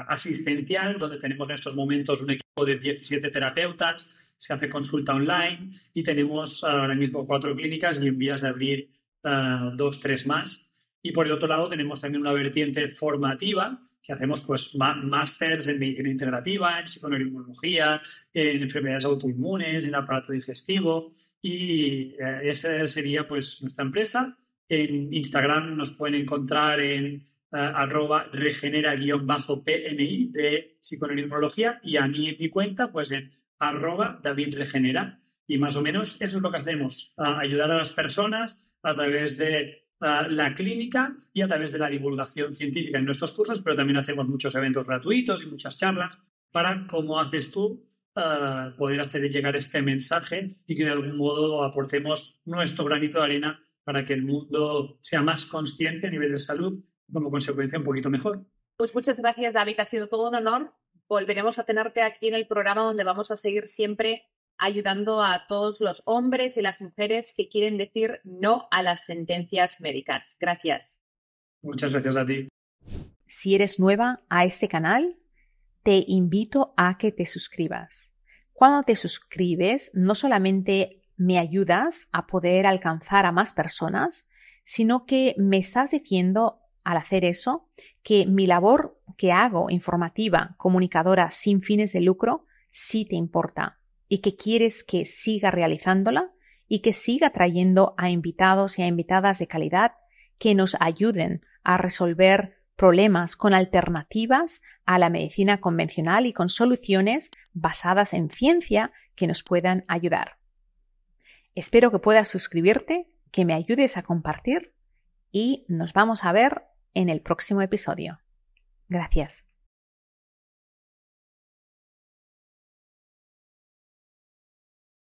asistencial donde tenemos en estos momentos un equipo de 17 terapeutas, se hace consulta online y tenemos ahora mismo 4 clínicas y en vías de abrir 2, 3 más. Y por el otro lado tenemos también una vertiente formativa que hacemos pues másters en medicina integrativa, en psiconeuroinmunología, en enfermedades autoinmunes, en aparato digestivo y esa sería pues nuestra empresa. En Instagram nos pueden encontrar en @regenera_PNI de psiconeuroinmunología y a mí en mi cuenta pues en @DavidRegenera y más o menos eso es lo que hacemos, ayudar a las personas a través de la clínica y a través de la divulgación científica en nuestros cursos, pero también hacemos muchos eventos gratuitos y muchas charlas para, como haces tú, poder hacer llegar este mensaje y que de algún modo aportemos nuestro granito de arena para que el mundo sea más consciente a nivel de salud y como consecuencia un poquito mejor. Pues muchas gracias, David. Ha sido todo un honor. Volveremos a tenerte aquí en el programa donde vamos a seguir siempre ayudando a todos los hombres y las mujeres que quieren decir no a las sentencias médicas. Gracias. Muchas gracias a ti. Si eres nueva a este canal, te invito a que te suscribas. Cuando te suscribes, no solamente me ayudas a poder alcanzar a más personas, sino que me estás diciendo al hacer eso que mi labor que hago informativa, comunicadora sin fines de lucro, sí te importa y que quieres que siga realizándola y que siga trayendo a invitados y a invitadas de calidad que nos ayuden a resolver problemas con alternativas a la medicina convencional y con soluciones basadas en ciencia que nos puedan ayudar. Espero que puedas suscribirte, que me ayudes a compartir y nos vamos a ver en el próximo episodio. Gracias.